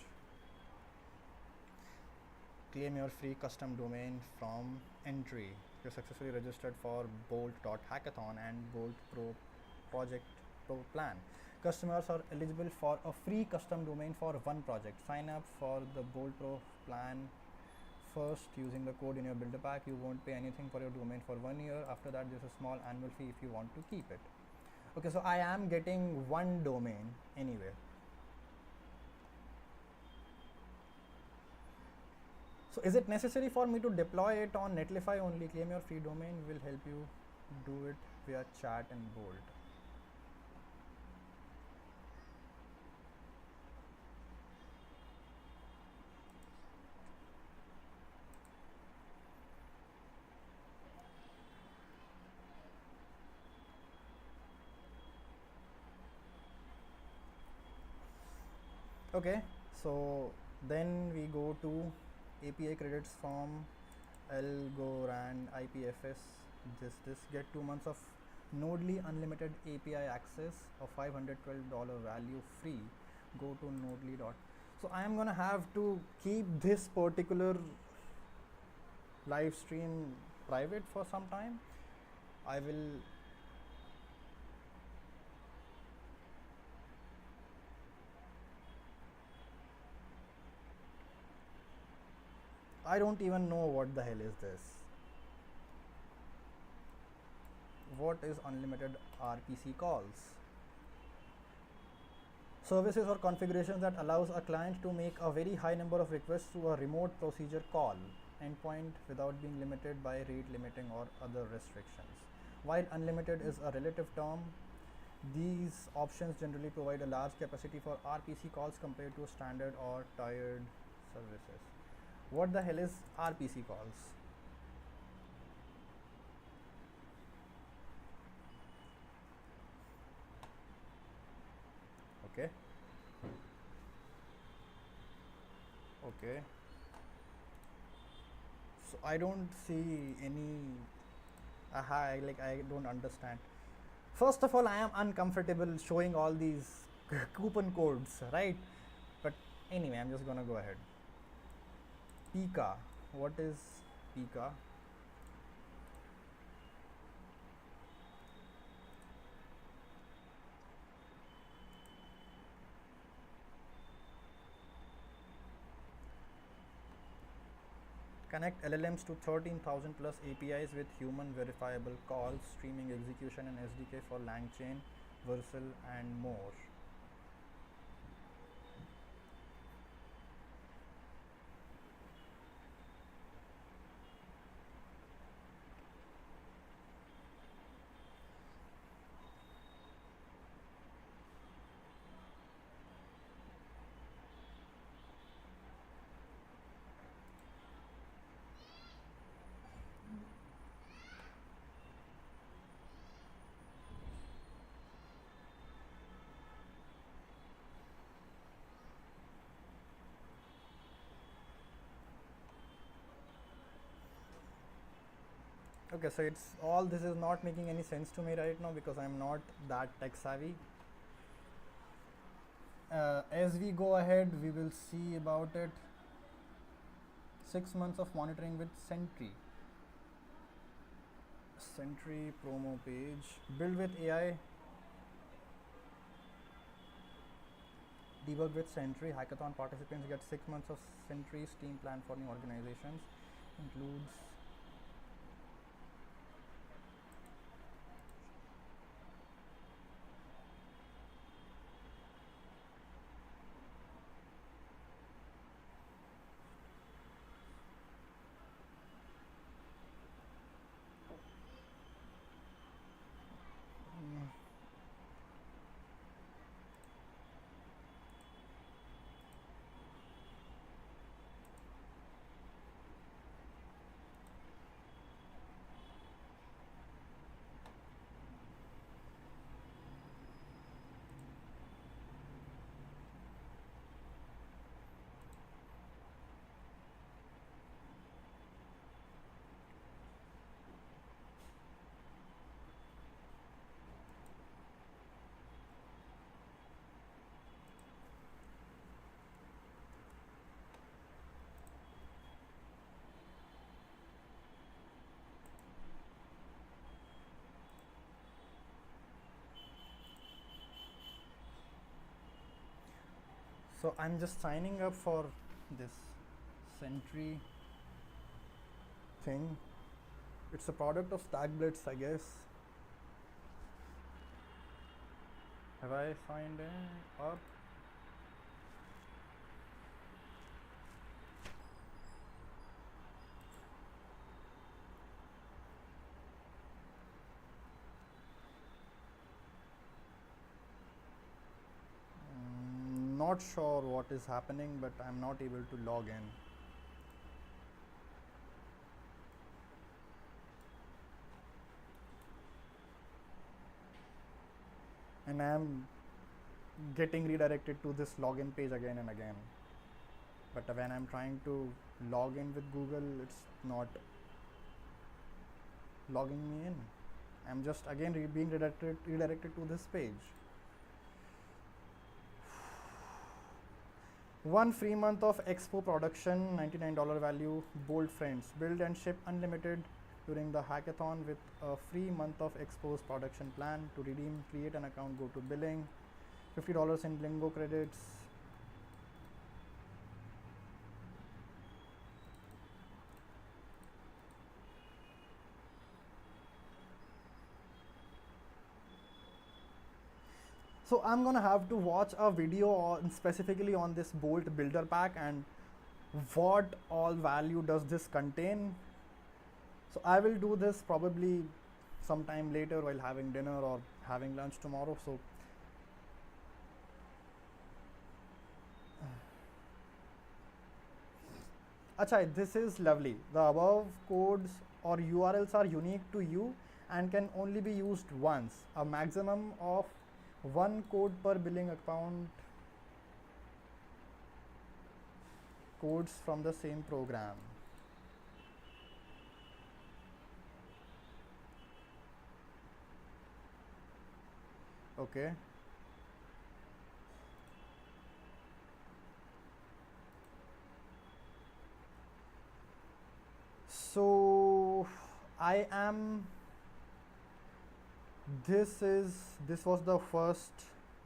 Claim your free custom domain from entry. You're successfully registered for Bolt.hackathon and Bolt Pro Project Pro plan. Customers are eligible for a free custom domain for one project. Sign up for the Bolt Pro plan first using the code in your builder pack. You won't pay anything for your domain for 1 year. After that, there's a small annual fee if you want to keep it. Okay, so I am getting one domain anyway. So is it necessary for me to deploy it on Netlify only? Claim your free domain will help you do it via chat and Bolt. Okay, so then we go to API credits from Algorand IPFS This get 2 months of Nodely unlimited API access of $512 value free. Go to Nodely dot. So I am gonna have to keep this particular live stream private for some time. I will I don't even know what the hell is this. What is unlimited RPC calls? Services or configurations that allows a client to make a very high number of requests through a remote procedure call endpoint without being limited by rate limiting or other restrictions. While unlimited is a relative term, these options generally provide a large capacity for RPC calls compared to standard or tiered services. What the hell is RPC calls? Okay. Okay. So I don't see any I don't understand. First of all, I am uncomfortable showing all these coupon codes, right? But anyway, I'm just gonna go ahead. Pika. What is Pika? Connect LLMs to 13,000 plus APIs with human verifiable calls, streaming execution and SDK for LangChain, Vercel and more. Okay, so it's all this is not making any sense to me right now because I'm not that tech savvy. As we go ahead, we will see about it. 6 months of monitoring with Sentry. Sentry promo page. Build with AI. Debug with Sentry. Hackathon participants get 6 months of Sentry Steam plan for new organizations. Includes so I'm just signing up for this Sentry thing. It's a product of StackBlitz, I guess. Have I signed in up? Not sure what is happening, but I'm not able to log in. And I'm getting redirected to this login page again and again. But when I'm trying to log in with Google, it's not. logging me in. I'm just again being redirected to this page. One free month of Expo production, $99 value. Bold friends, build and ship unlimited during the hackathon with a free month of Expo's production plan. To redeem, create an account, go to billing, $50 in Lingo credits. So I'm gonna have to watch a video on specifically on this Bolt builder pack and what all value does this contain. So I will do this probably sometime later while having dinner or having lunch tomorrow. So Acha, this is lovely. The above codes or URLs are unique to you and can only be used once. A maximum of one code per billing account. Codes from the same program. Okay. So I am this was the first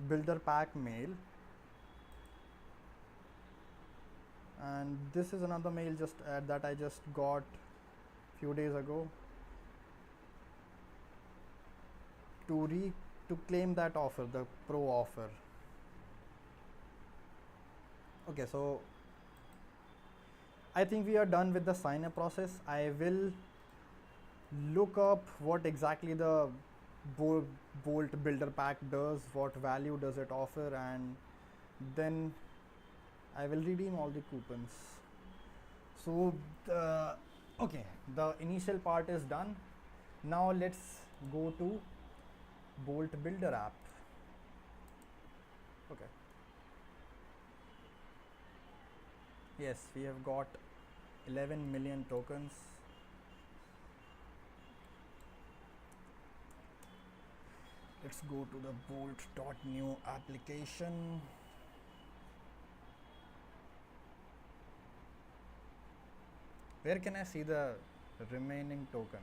builder pack mail, and this is another mail just that I just got few days ago to claim that offer, the pro offer. Okay, so I think we are done with the sign up process. I will look up what exactly the Bolt builder pack does, what value does it offer, and then I will redeem all the coupons. So okay, the initial part is done. Now let's go to Bolt builder app. Okay, yes, we have got 11 million tokens. Let's go to the Bolt.new application. Where can I see the remaining tokens?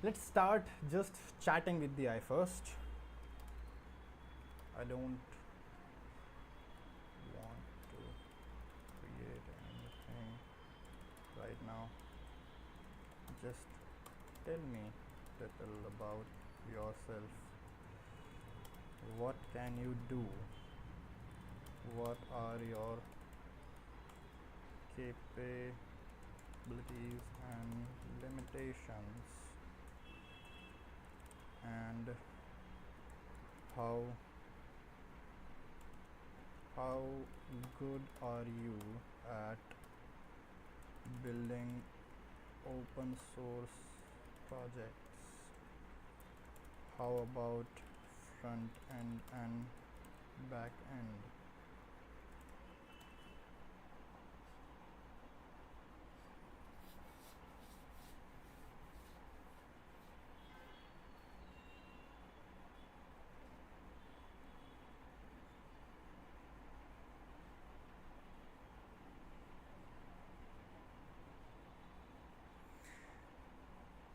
Let's start just chatting with the AI first. I don't want to create anything right now. Just tell me little about yourself. What can you do? What are your capabilities and limitations? And how good are you at building open source projects? How about front end and back end?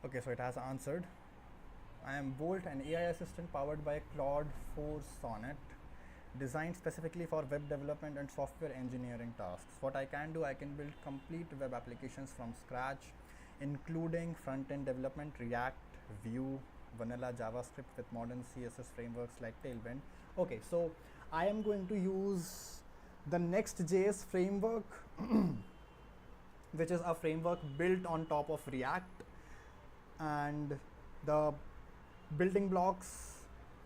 Okay, so it has answered. I am Bolt, an AI assistant powered by Claude 4 Sonnet. designed specifically for web development and software engineering tasks. What I can do, I can build complete web applications from scratch, including front-end development, React, Vue, vanilla JavaScript with modern CSS frameworks like Tailwind. Okay, so I am going to use the Next.js framework, which is a framework built on top of React, and the building blocks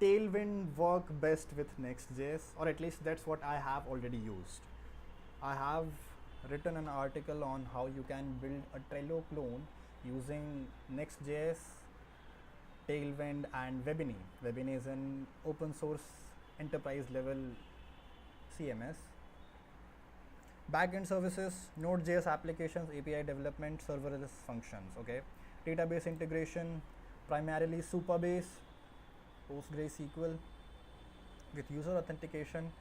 Tailwind work best with Next.js, or at least that's what I have already used. I have written an article on how you can build a Trello clone using Next.js, Tailwind, and Webiny. Webiny is an open source enterprise level CMS. Backend services, Node.js applications, API development, serverless functions. Okay, database integration, primarily Supabase, PostgreSQL, with user authentication,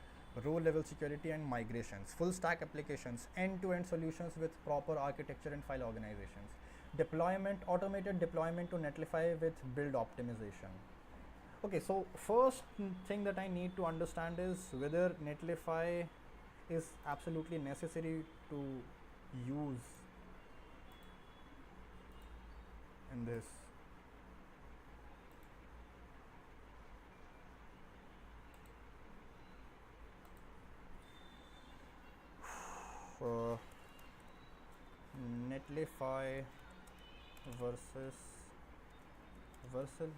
row level security, and migrations. Full stack applications, end-to-end solutions with proper architecture and file organizations. Deployment, automated deployment to Netlify with build optimization. Okay, so first thing that I need to understand is whether Netlify is absolutely necessary to use in this. Netlify versus Vercel.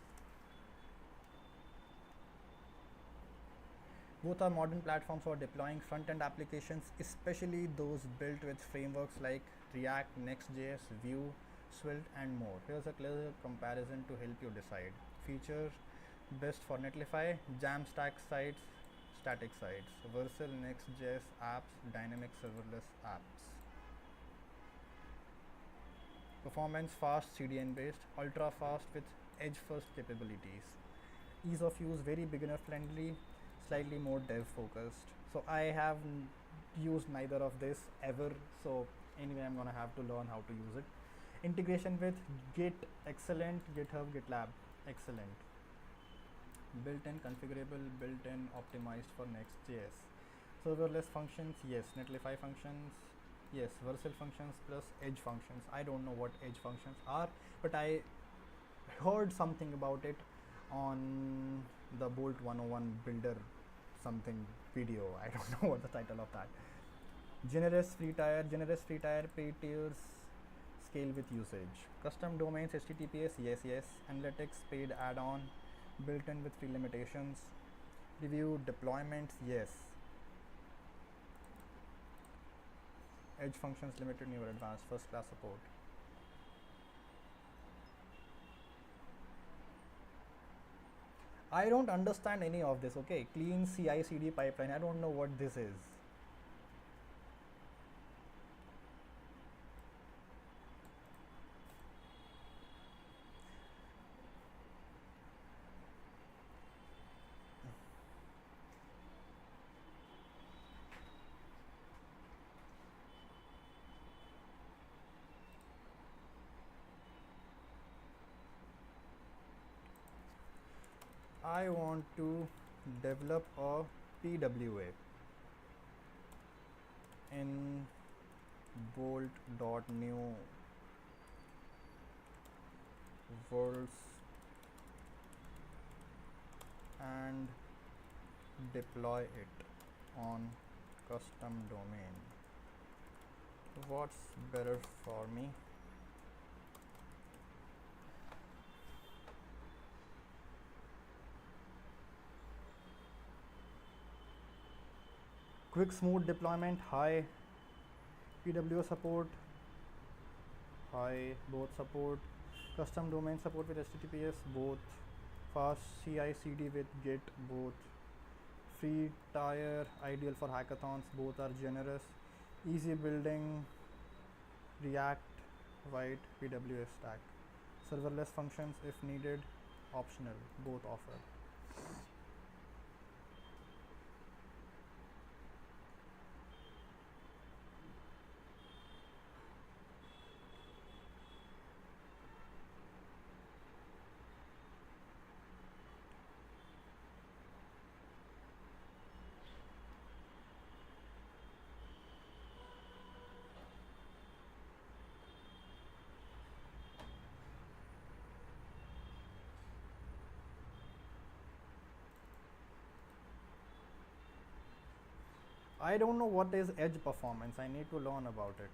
Both are modern platforms for deploying front-end applications, especially those built with frameworks like React, Next.js, Vue, Svelte, and more. Here's a clear comparison to help you decide. Feature best for Netlify: Jamstack sites, static sites; Vercel, Next.js apps, dynamic serverless apps. Performance: fast, CDN based, ultra fast with edge first capabilities. Ease of use: very beginner friendly, slightly more dev focused. So I have used neither of this ever, so anyway I'm gonna have to learn how to use it. Integration with Git, excellent. GitHub, GitLab, excellent. Built-in configurable, built-in optimized for Next.js. Serverless functions, yes. Netlify functions, yes. Vercel functions plus edge functions. I don't know what edge functions are, but I heard something about it on the Bolt 101 builder something video. I don't know what the title of that. Generous free tier, paid tiers, scale with usage. Custom domains, HTTPS, yes. Analytics, paid add-on, built-in with free limitations. Review deployments, yes. Edge functions, limited, newer, advanced, first class support. I don't understand any of this. Okay, clean CI/CD pipeline. I don't know what this is. I want to develop a PWA in Bolt.new worlds and deploy it on custom domain. What's better for me? Quick smooth deployment, high PWA support, high both support, custom domain support with HTTPS, both fast CI/CD with Git, both free tier, ideal for hackathons, both are generous, easy building, React, white PWA stack, serverless functions if needed, optional, both offer. I don't know what is edge performance. I need to learn about it.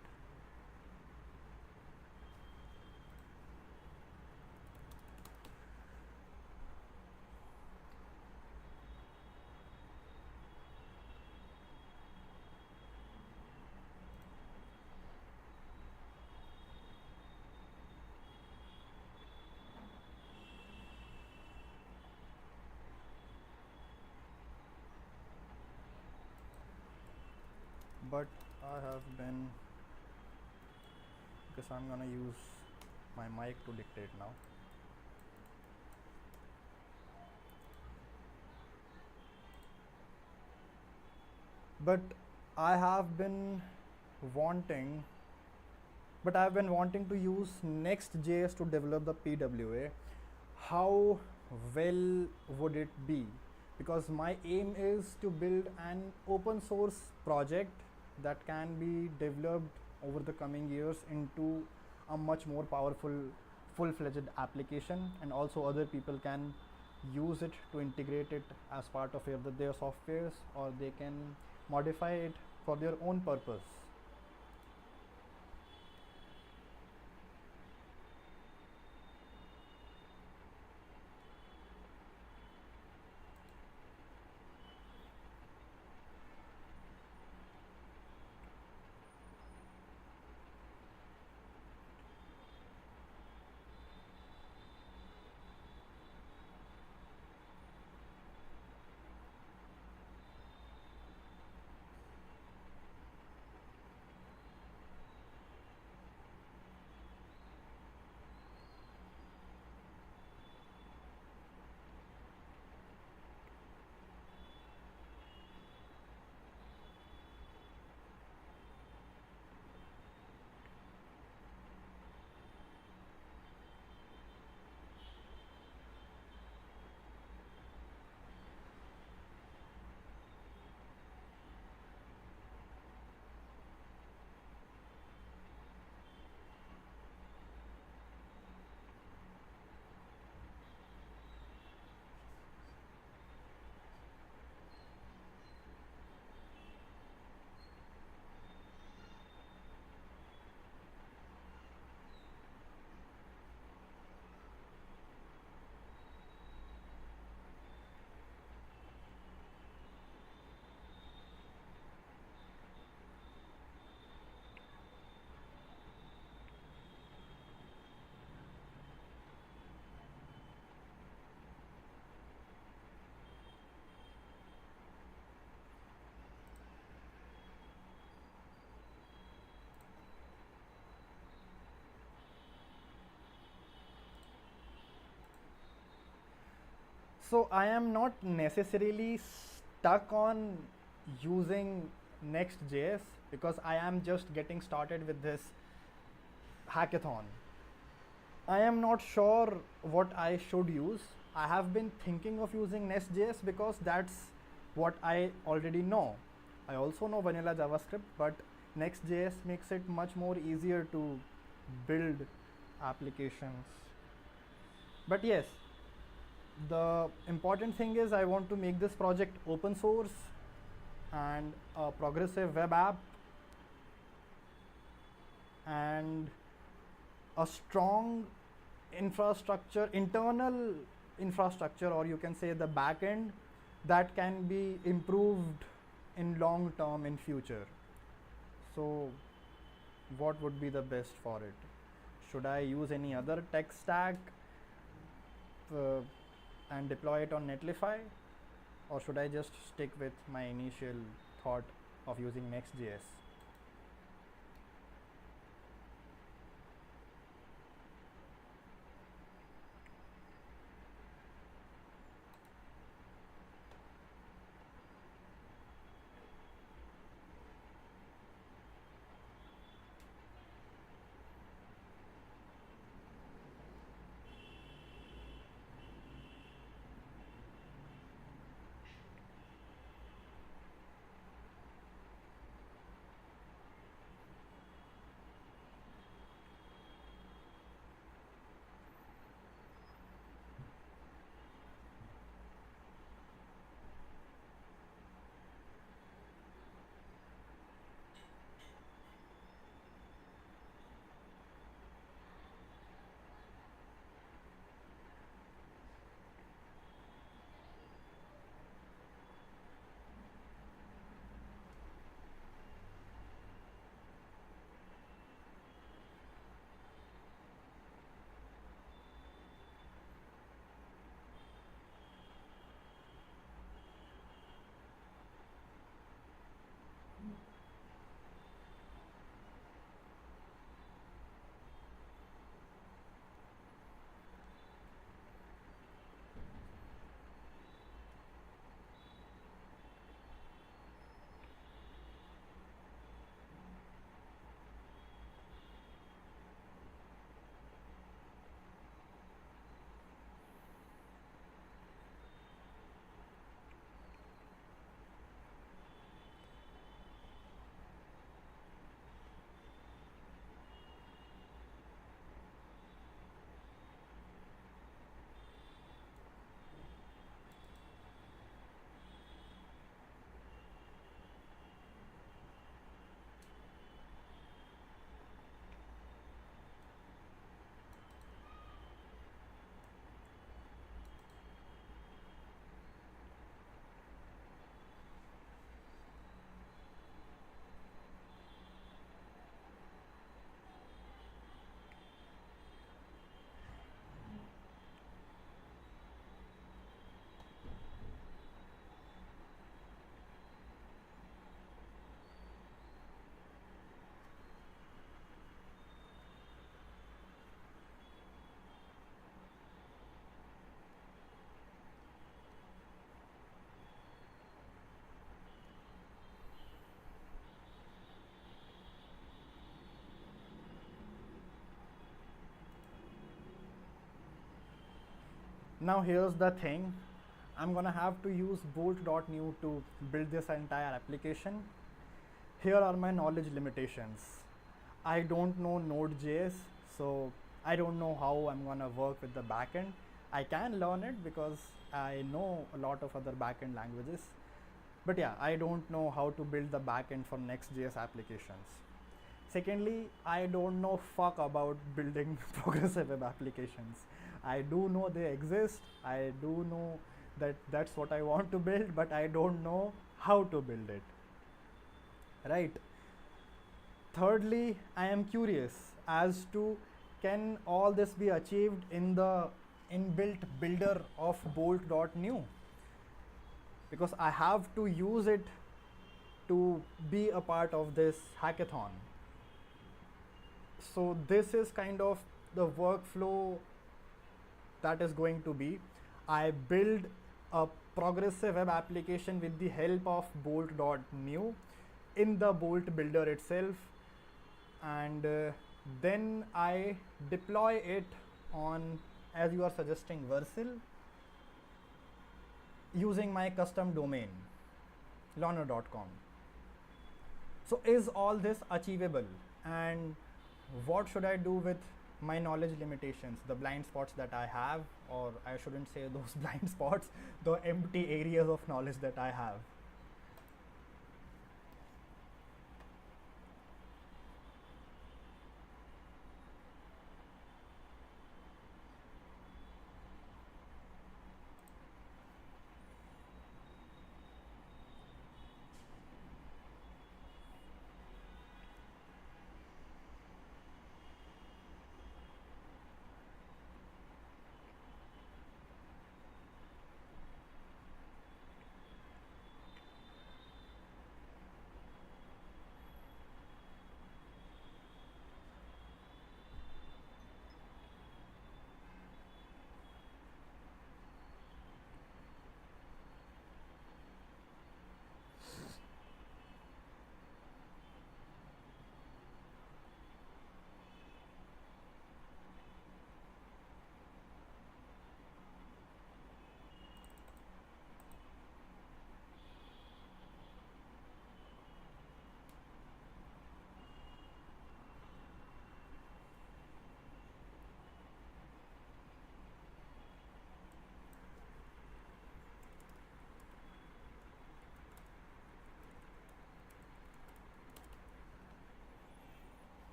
But I have been, because I'm gonna use my mic to dictate now. But I have been wanting, but I've been wanting to use Next.js to develop the PWA. How well would it be? Because my aim is to build an open source project that can be developed over the coming years into a much more powerful full-fledged application, and also other people can use it to integrate it as part of either their softwares, or they can modify it for their own purpose. So I am not necessarily stuck on using Next.js, because I am just getting started with this hackathon. I am not sure what I should use. I have been thinking of using Next.js because that's what I already know. I also know vanilla JavaScript, but Next.js makes it much more easier to build applications. But yes, the important thing is I want to make this project open source and a progressive web app and a strong infrastructure, internal infrastructure, or you can say the backend, that can be improved in long term in future. So what would be the best for it? Should I use any other tech stack and deploy it on Netlify, or should I just stick with my initial thought of using Next.js? Now here's the thing, I'm gonna have to use Bolt.new to build this entire application. Here are my knowledge limitations. I don't know Node.js, so I don't know how I'm gonna work with the backend. I can learn it because I know a lot of other backend languages. But yeah, I don't know how to build the backend for Next.js applications. Secondly, I don't know fuck about building progressive web applications. I do know they exist. I do know that that's what I want to build, but I don't know how to build it. Right? Thirdly, I am curious as to can all this be achieved in the inbuilt builder of Bolt.new, because I have to use it to be a part of this hackathon. So this is kind of the workflow that is going to be. I build a progressive web application with the help of Bolt.new in the Bolt builder itself, and then I deploy it on, as you are suggesting, Vercel, using my custom domain Lohnour.com. So is all this achievable, and what should I do with my knowledge limitations, the blind spots that I have, or I shouldn't say those blind spots, the empty areas of knowledge that I have?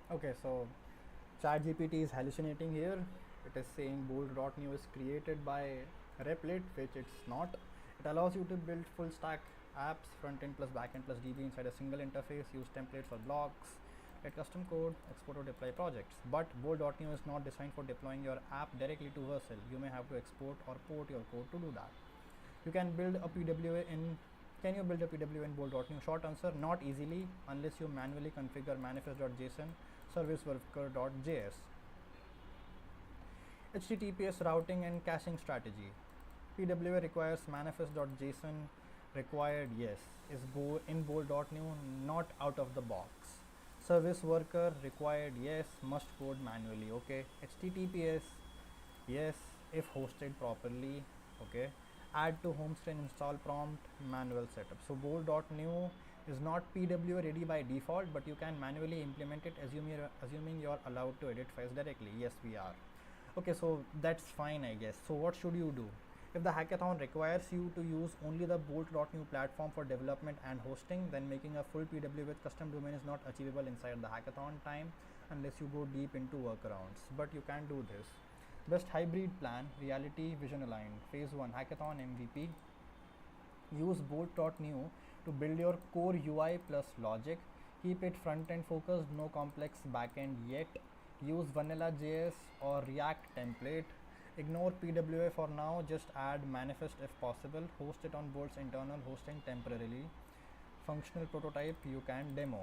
Okay, so ChatGPT is hallucinating here. It is saying Bolt.new is created by Replit, which it's not. It allows you to build full stack apps, front end plus back end plus DB inside a single interface, use templates for blocks, write custom code, export or deploy projects. But Bolt.new is not designed for deploying your app directly to Vercel. You may have to export or port your code to do that. You can build a PWA in Can you build a PWA in Bolt.new? Short answer, not easily unless you manually configure manifest.json service worker.js. HTTPS routing and caching strategy. PWA requires manifest.json required, yes, is in Bolt.new, not out of the box. Service worker required, yes, must code manually. Okay, HTTPS, yes, if hosted properly. Okay, add to home screen install prompt, manual setup. So Bolt.new is not PWA ready by default, but you can manually implement it, assuming you're allowed to edit files directly. Yes, we are. Okay, so that's fine, I guess. So what should you do? If the hackathon requires you to use only the Bolt.new platform for development and hosting, then making a full PWA with custom domain is not achievable inside the hackathon time unless you go deep into workarounds. But you can do this. Best hybrid plan, reality, vision aligned. Phase 1, hackathon MVP. Use Bolt.new to build your core UI plus logic. Keep it front end focused, no complex backend yet. Use vanilla JS or React template. Ignore PWA for now, just add manifest if possible. Host it on Bolt's internal hosting temporarily. Functional prototype you can demo.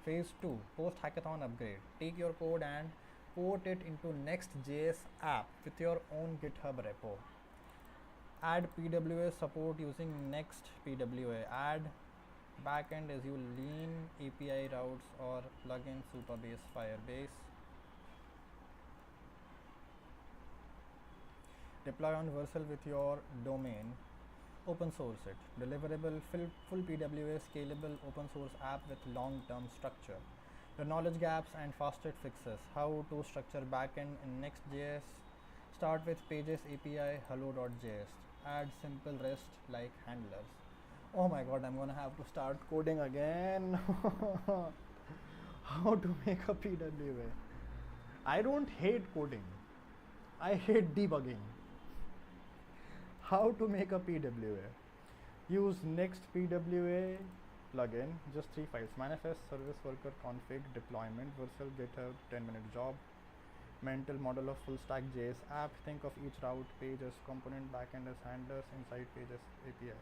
Phase 2, post hackathon upgrade. Take your code and port it into Next.js app with your own GitHub repo. Add PWA support using Next PWA. Add backend as you lean API routes or plugin Supabase Firebase. Deploy on Vercel with your domain. Open source it. Deliverable full PWA scalable open source app with long-term structure. The knowledge gaps and faster fixes. How to structure backend in Next.js. Start with Pages API hello.js. Add simple REST like handlers. Oh my god, I'm gonna have to start coding again. How to make a PWA? I don't hate coding. I hate debugging. How to make a PWA? Use Next PWA plugin, just 3 files: manifest, service worker, config, deployment, Vercel, GitHub, 10-minute job, mental model of full stack JS app. Think of each route page as component, backend as handlers, inside pages API.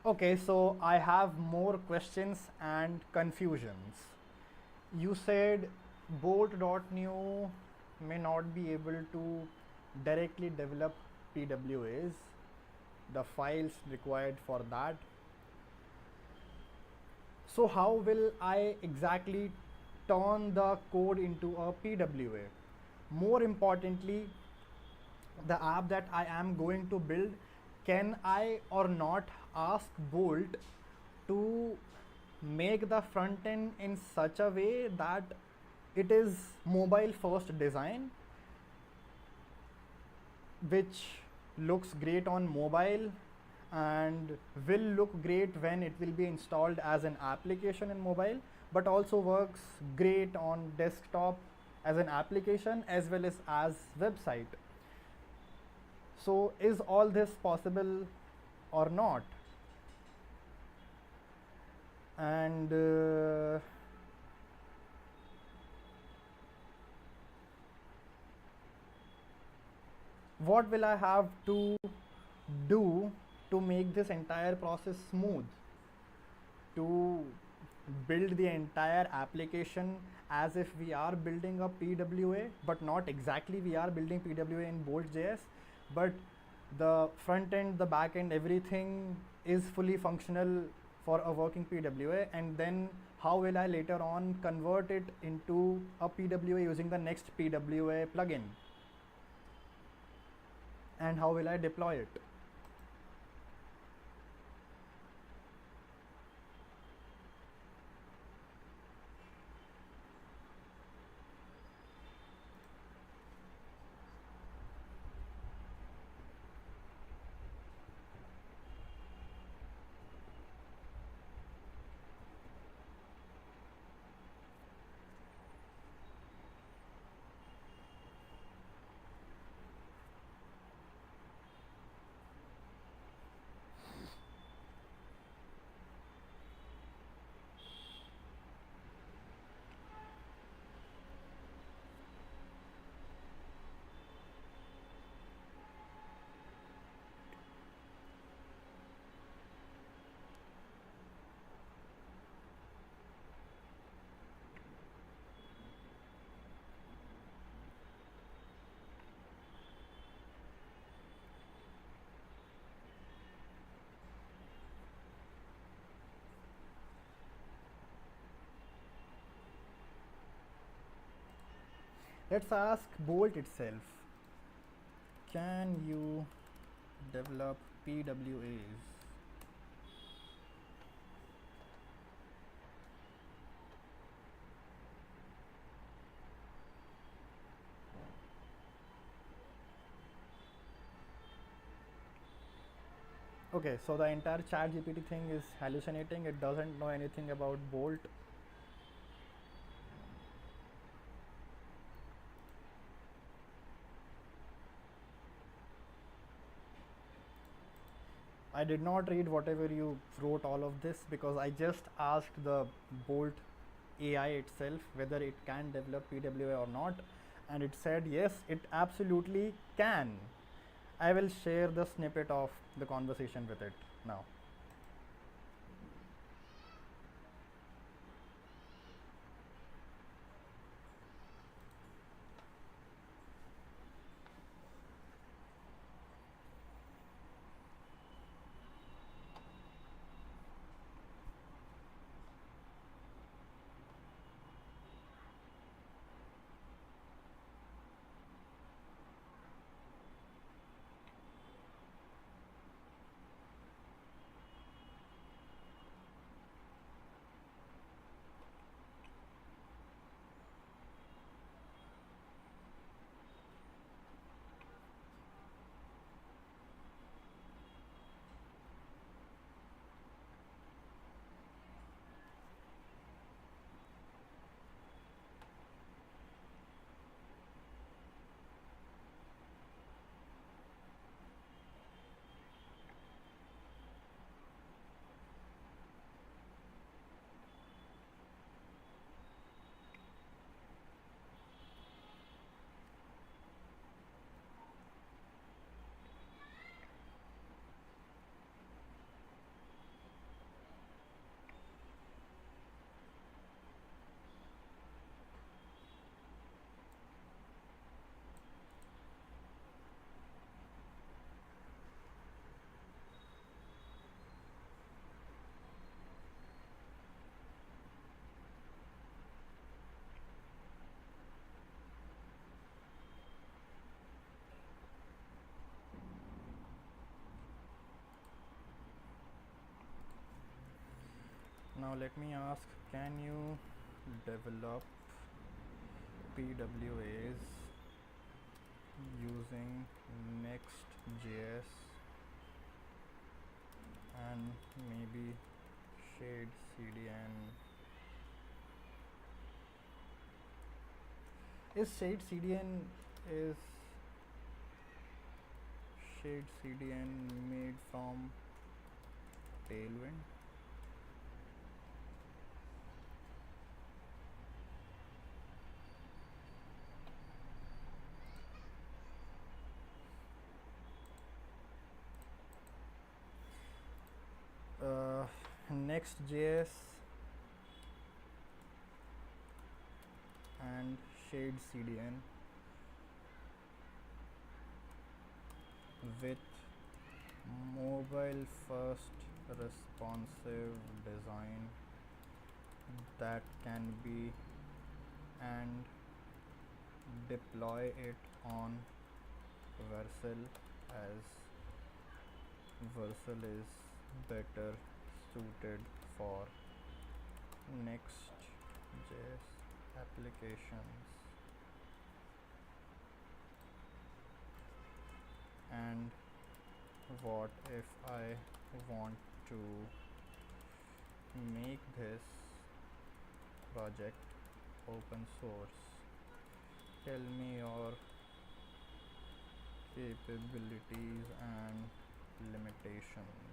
Okay, so I have more questions and confusions. You said Bolt.new may not be able to directly develop PWAs, the files required for that. So how will I exactly turn the code into a PWA? More importantly, the app that I am going to build, can I or not ask Bolt to make the front end in such a way that it is mobile first design, which looks great on mobile and will look great when it will be installed as an application in mobile, but also works great on desktop as an application as well as website. So is all this possible or not? And what will I have to do to make this entire process smooth, to build the entire application as if we are building a PWA, but not exactly we are building PWA in Bolt.js, but the front end, the back end, everything is fully functional for a working PWA. And then how will I later on convert it into a PWA using the Next PWA plugin? And how will I deploy it? Let's ask Bolt itself. Can you develop PWAs? Okay, so the entire chat GPT thing is hallucinating. It doesn't know anything about Bolt. I did not read whatever you wrote all of this because I just asked the Bolt AI itself whether it can develop PWA or not, and it said yes, it absolutely can. I will share the snippet of the conversation with it now. Now let me ask, can you develop PWAs using Next.js and maybe Shade CDN? Is Shade CDN is Shade CDN made from Tailwind? Next.js and Shade CDN with mobile first responsive design that can be, and deploy it on Vercel, as Vercel is better suited for Next.js applications. And what if I want to make this project open source? Tell me your capabilities and limitations.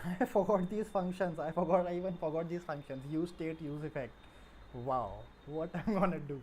I forgot these functions. I even forgot these functions. Use state, use effect. Wow, what I'm gonna do?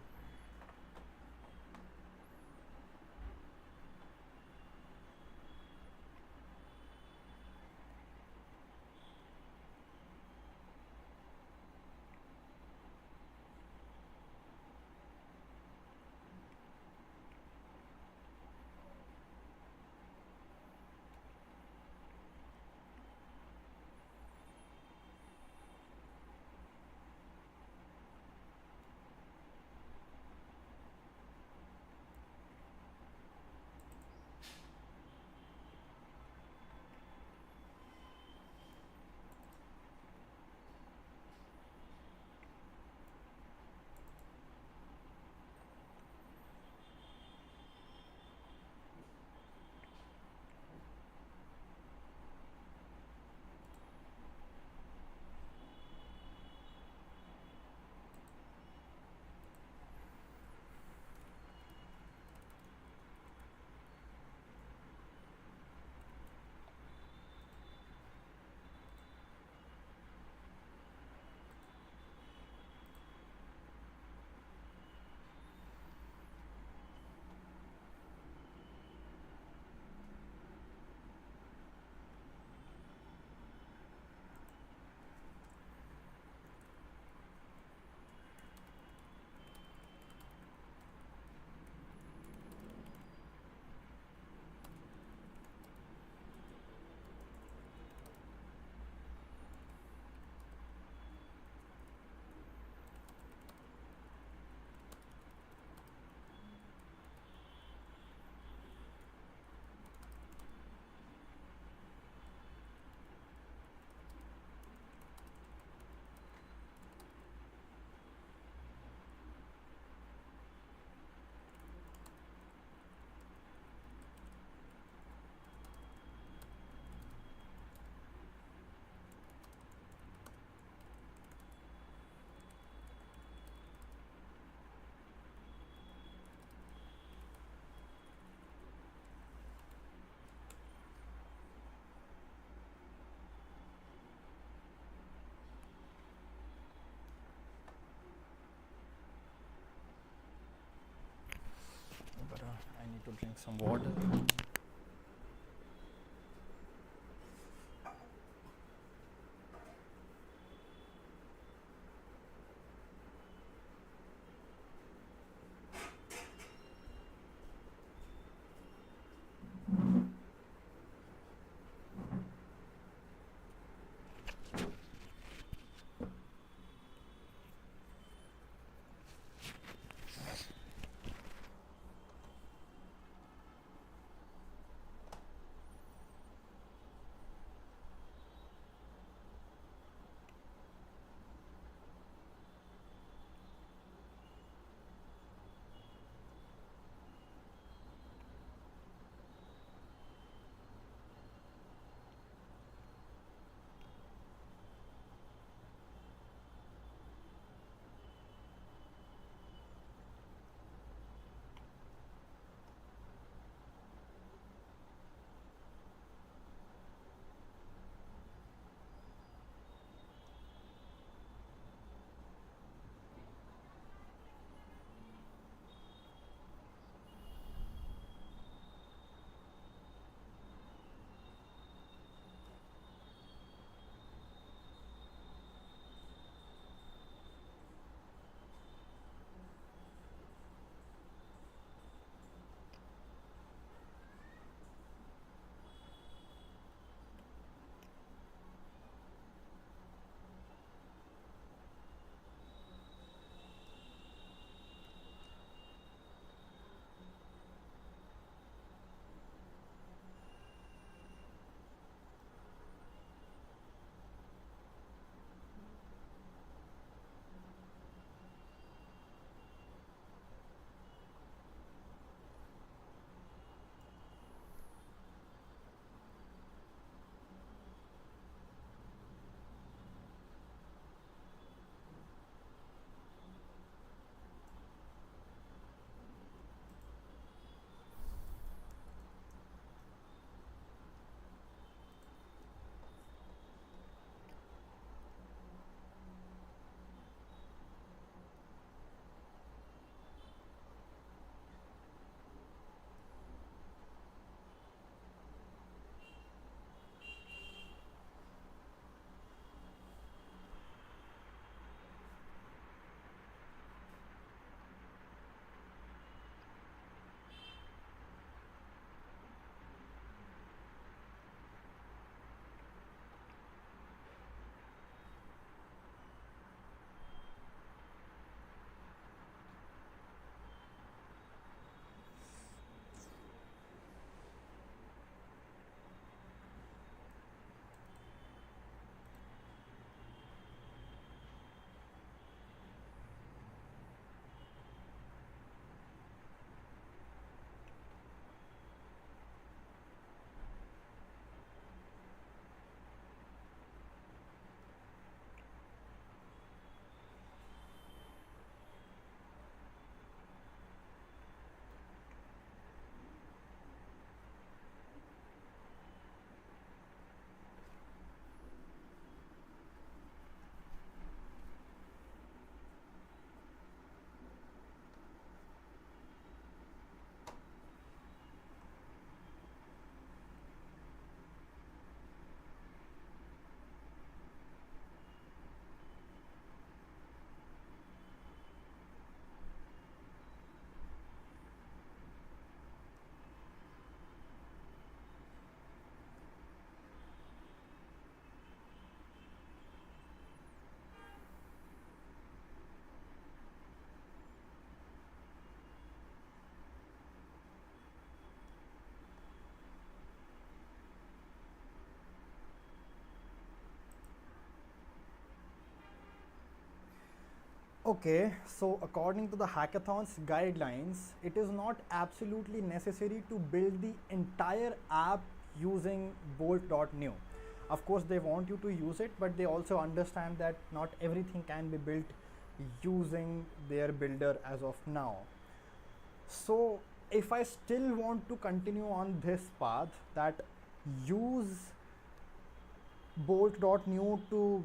But I need to drink some water. Okay, so according to the hackathon's guidelines, it is not absolutely necessary to build the entire app using Bolt.new. Of course, they want you to use it, but they also understand that not everything can be built using their builder as of now. So, if I still want to continue on this path, that use Bolt.new to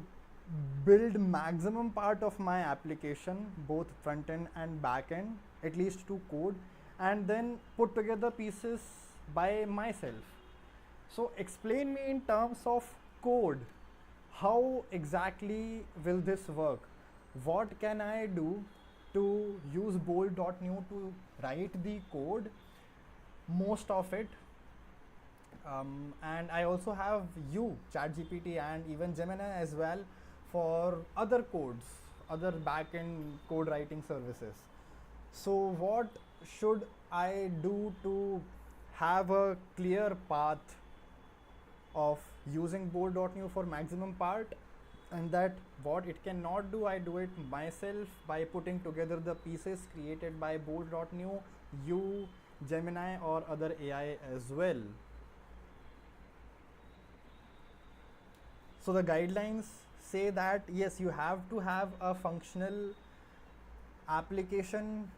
build maximum part of my application, both front end and back end, at least to code, and then put together pieces by myself. So explain me in terms of code, how exactly will this work? What can I do to use Bolt.new to write the code, most of it, and I also have you, ChatGPT, and even Gemini as well for other codes, other backend code writing services. So, what should I do to have a clear path of using Bolt.new for maximum part, and that what it cannot do, I do it myself by putting together the pieces created by Bolt.new, you, Gemini, or other AI as well. So the guidelines say that yes, you have to have a functional application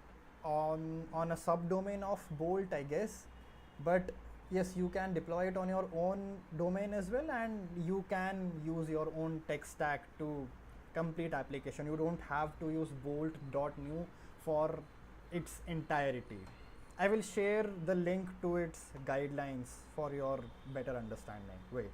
on a subdomain of Bolt, I guess. But yes, you can deploy it on your own domain as well, and you can use your own tech stack to complete application. You don't have to use Bolt.new for its entirety. I will share the link to its guidelines for your better understanding. Wait.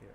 Here.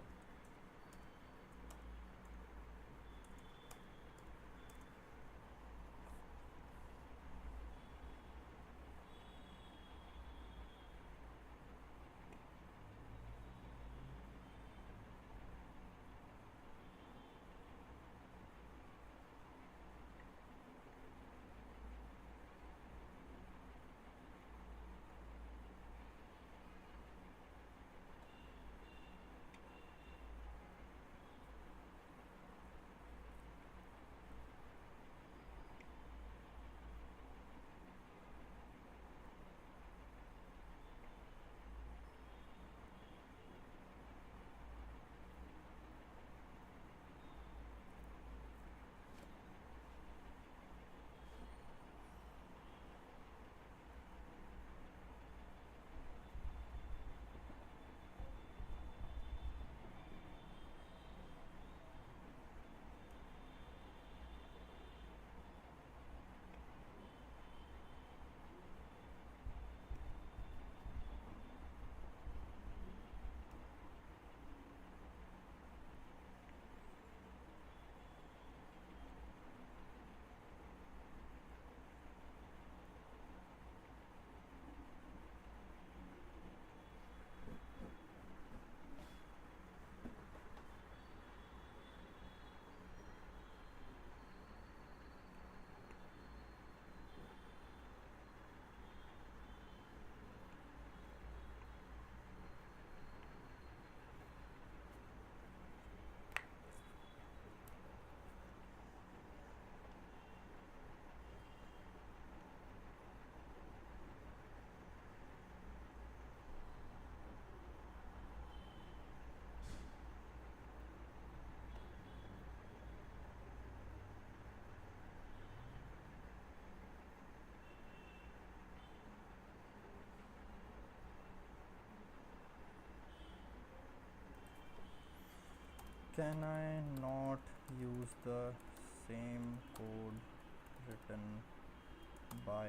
Can I not use the same code written by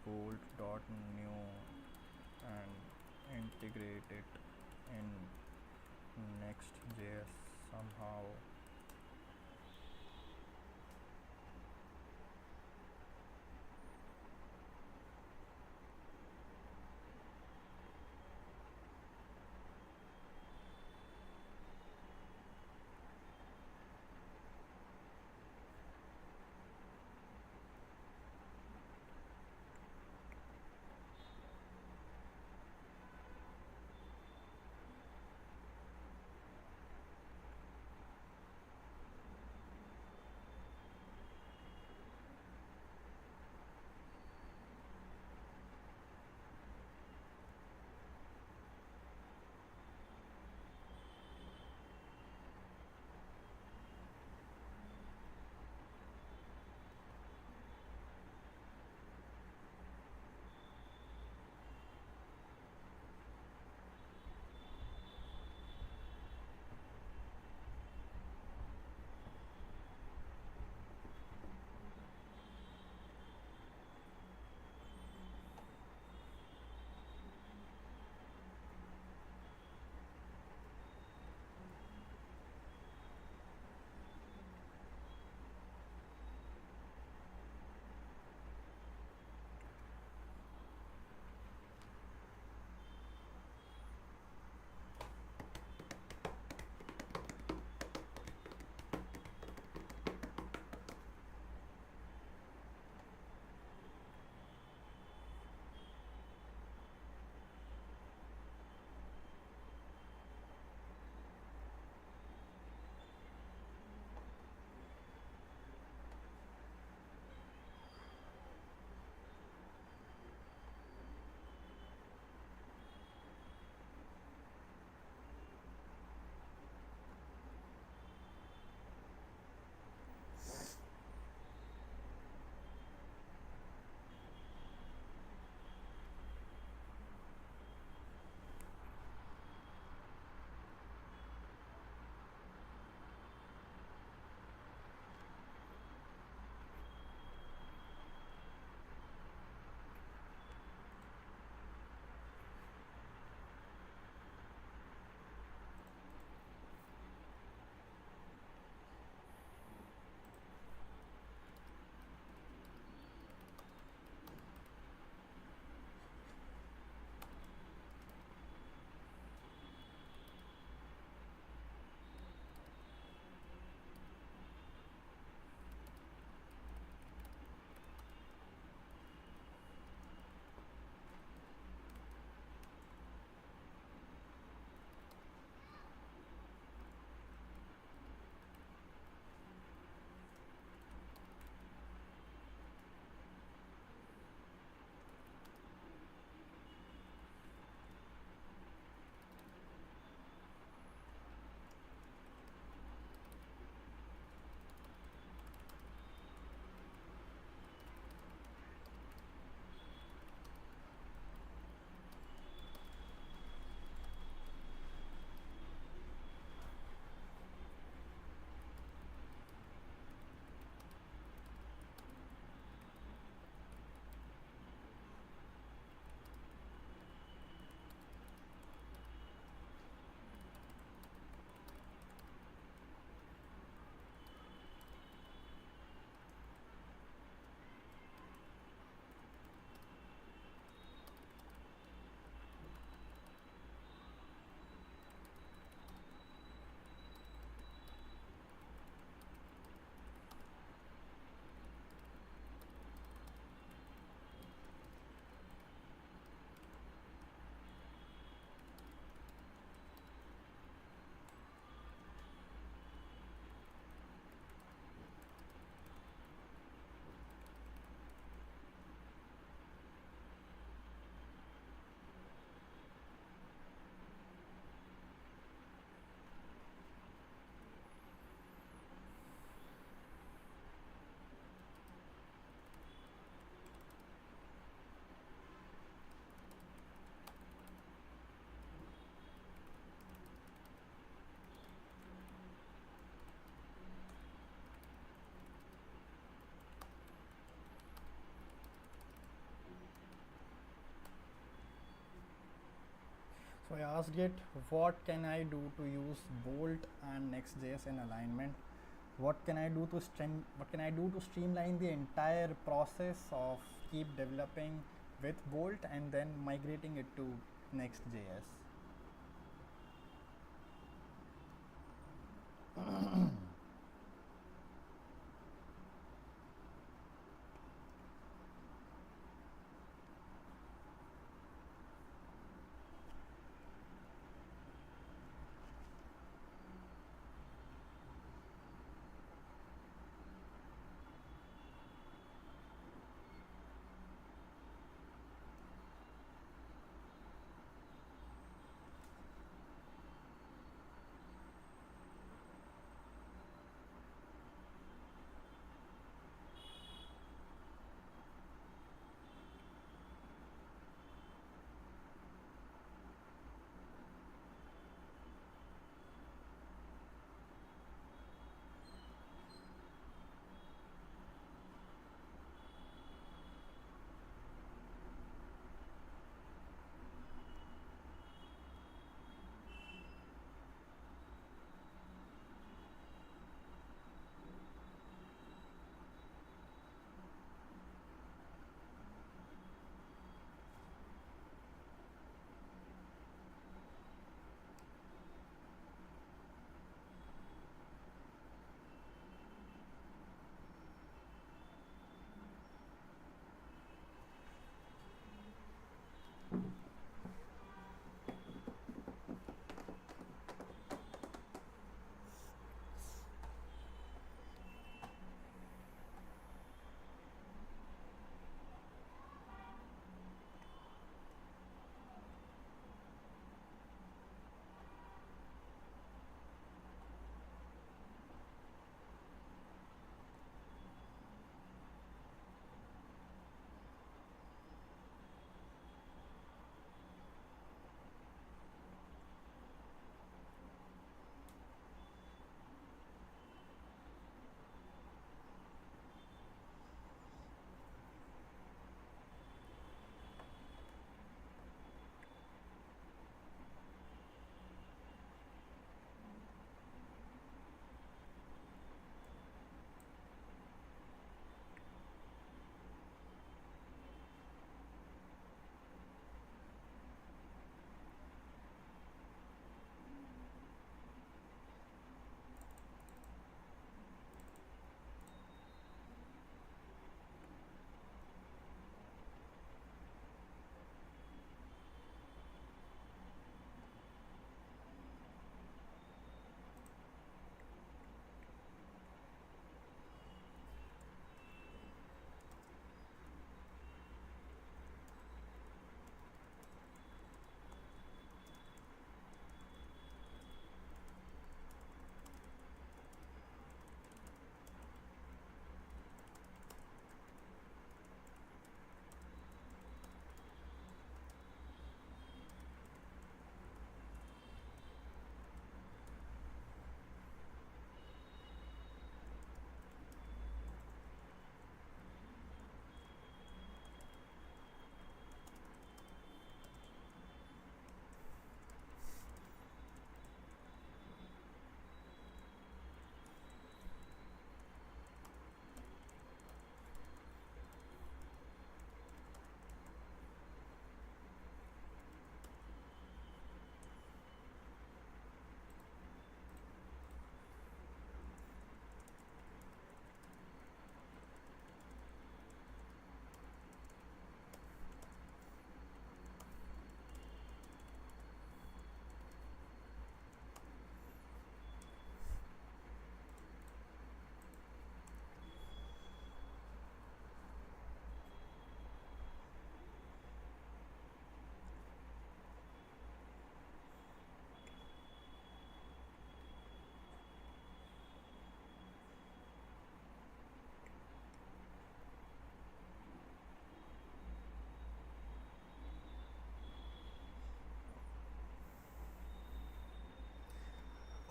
Bolt.new and integrate it in Next.js somehow. asked it, what can I do to use Bolt and Next.js in alignment? What can I do to streamline the entire process of keep developing with Bolt and then migrating it to Next.js?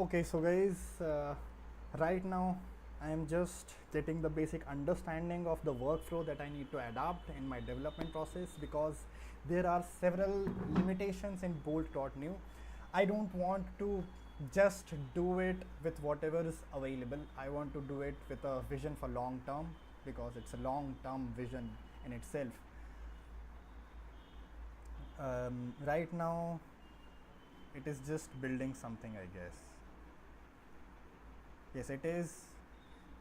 Okay, so guys, right now I am just getting the basic understanding of the workflow that I need to adapt in my development process, because there are several limitations in Bolt.new. I don't want to just do it with whatever is available. I want to do it with a vision for long term, because it's a long term vision in itself. Right now, it is just building something, I guess. Yes, it is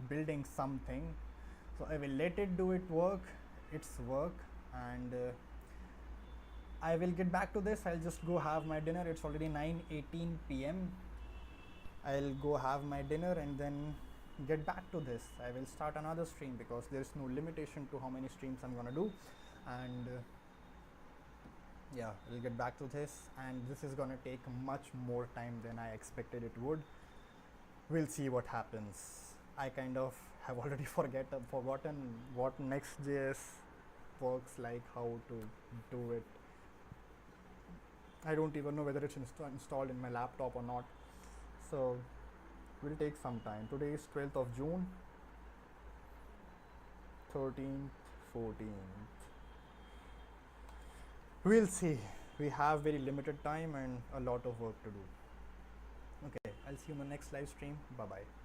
building something. So I will let it do its work, and I will get back to this. I'll just go have my dinner. It's already 9:18 p.m. I'll go have my dinner and then get back to this. I will start another stream because there's no limitation to how many streams I'm gonna do, and yeah, we'll get back to this. And this is gonna take much more time than I expected it would. We'll see what happens. I kind of have already forgotten what Next.js works like, how to do it. I don't even know whether it's installed in my laptop or not. So will take some time. Today is 12th of June, 13th, 14th. We'll see. We have very limited time and a lot of work to do. Okay, I'll see you in the next live stream. Bye bye.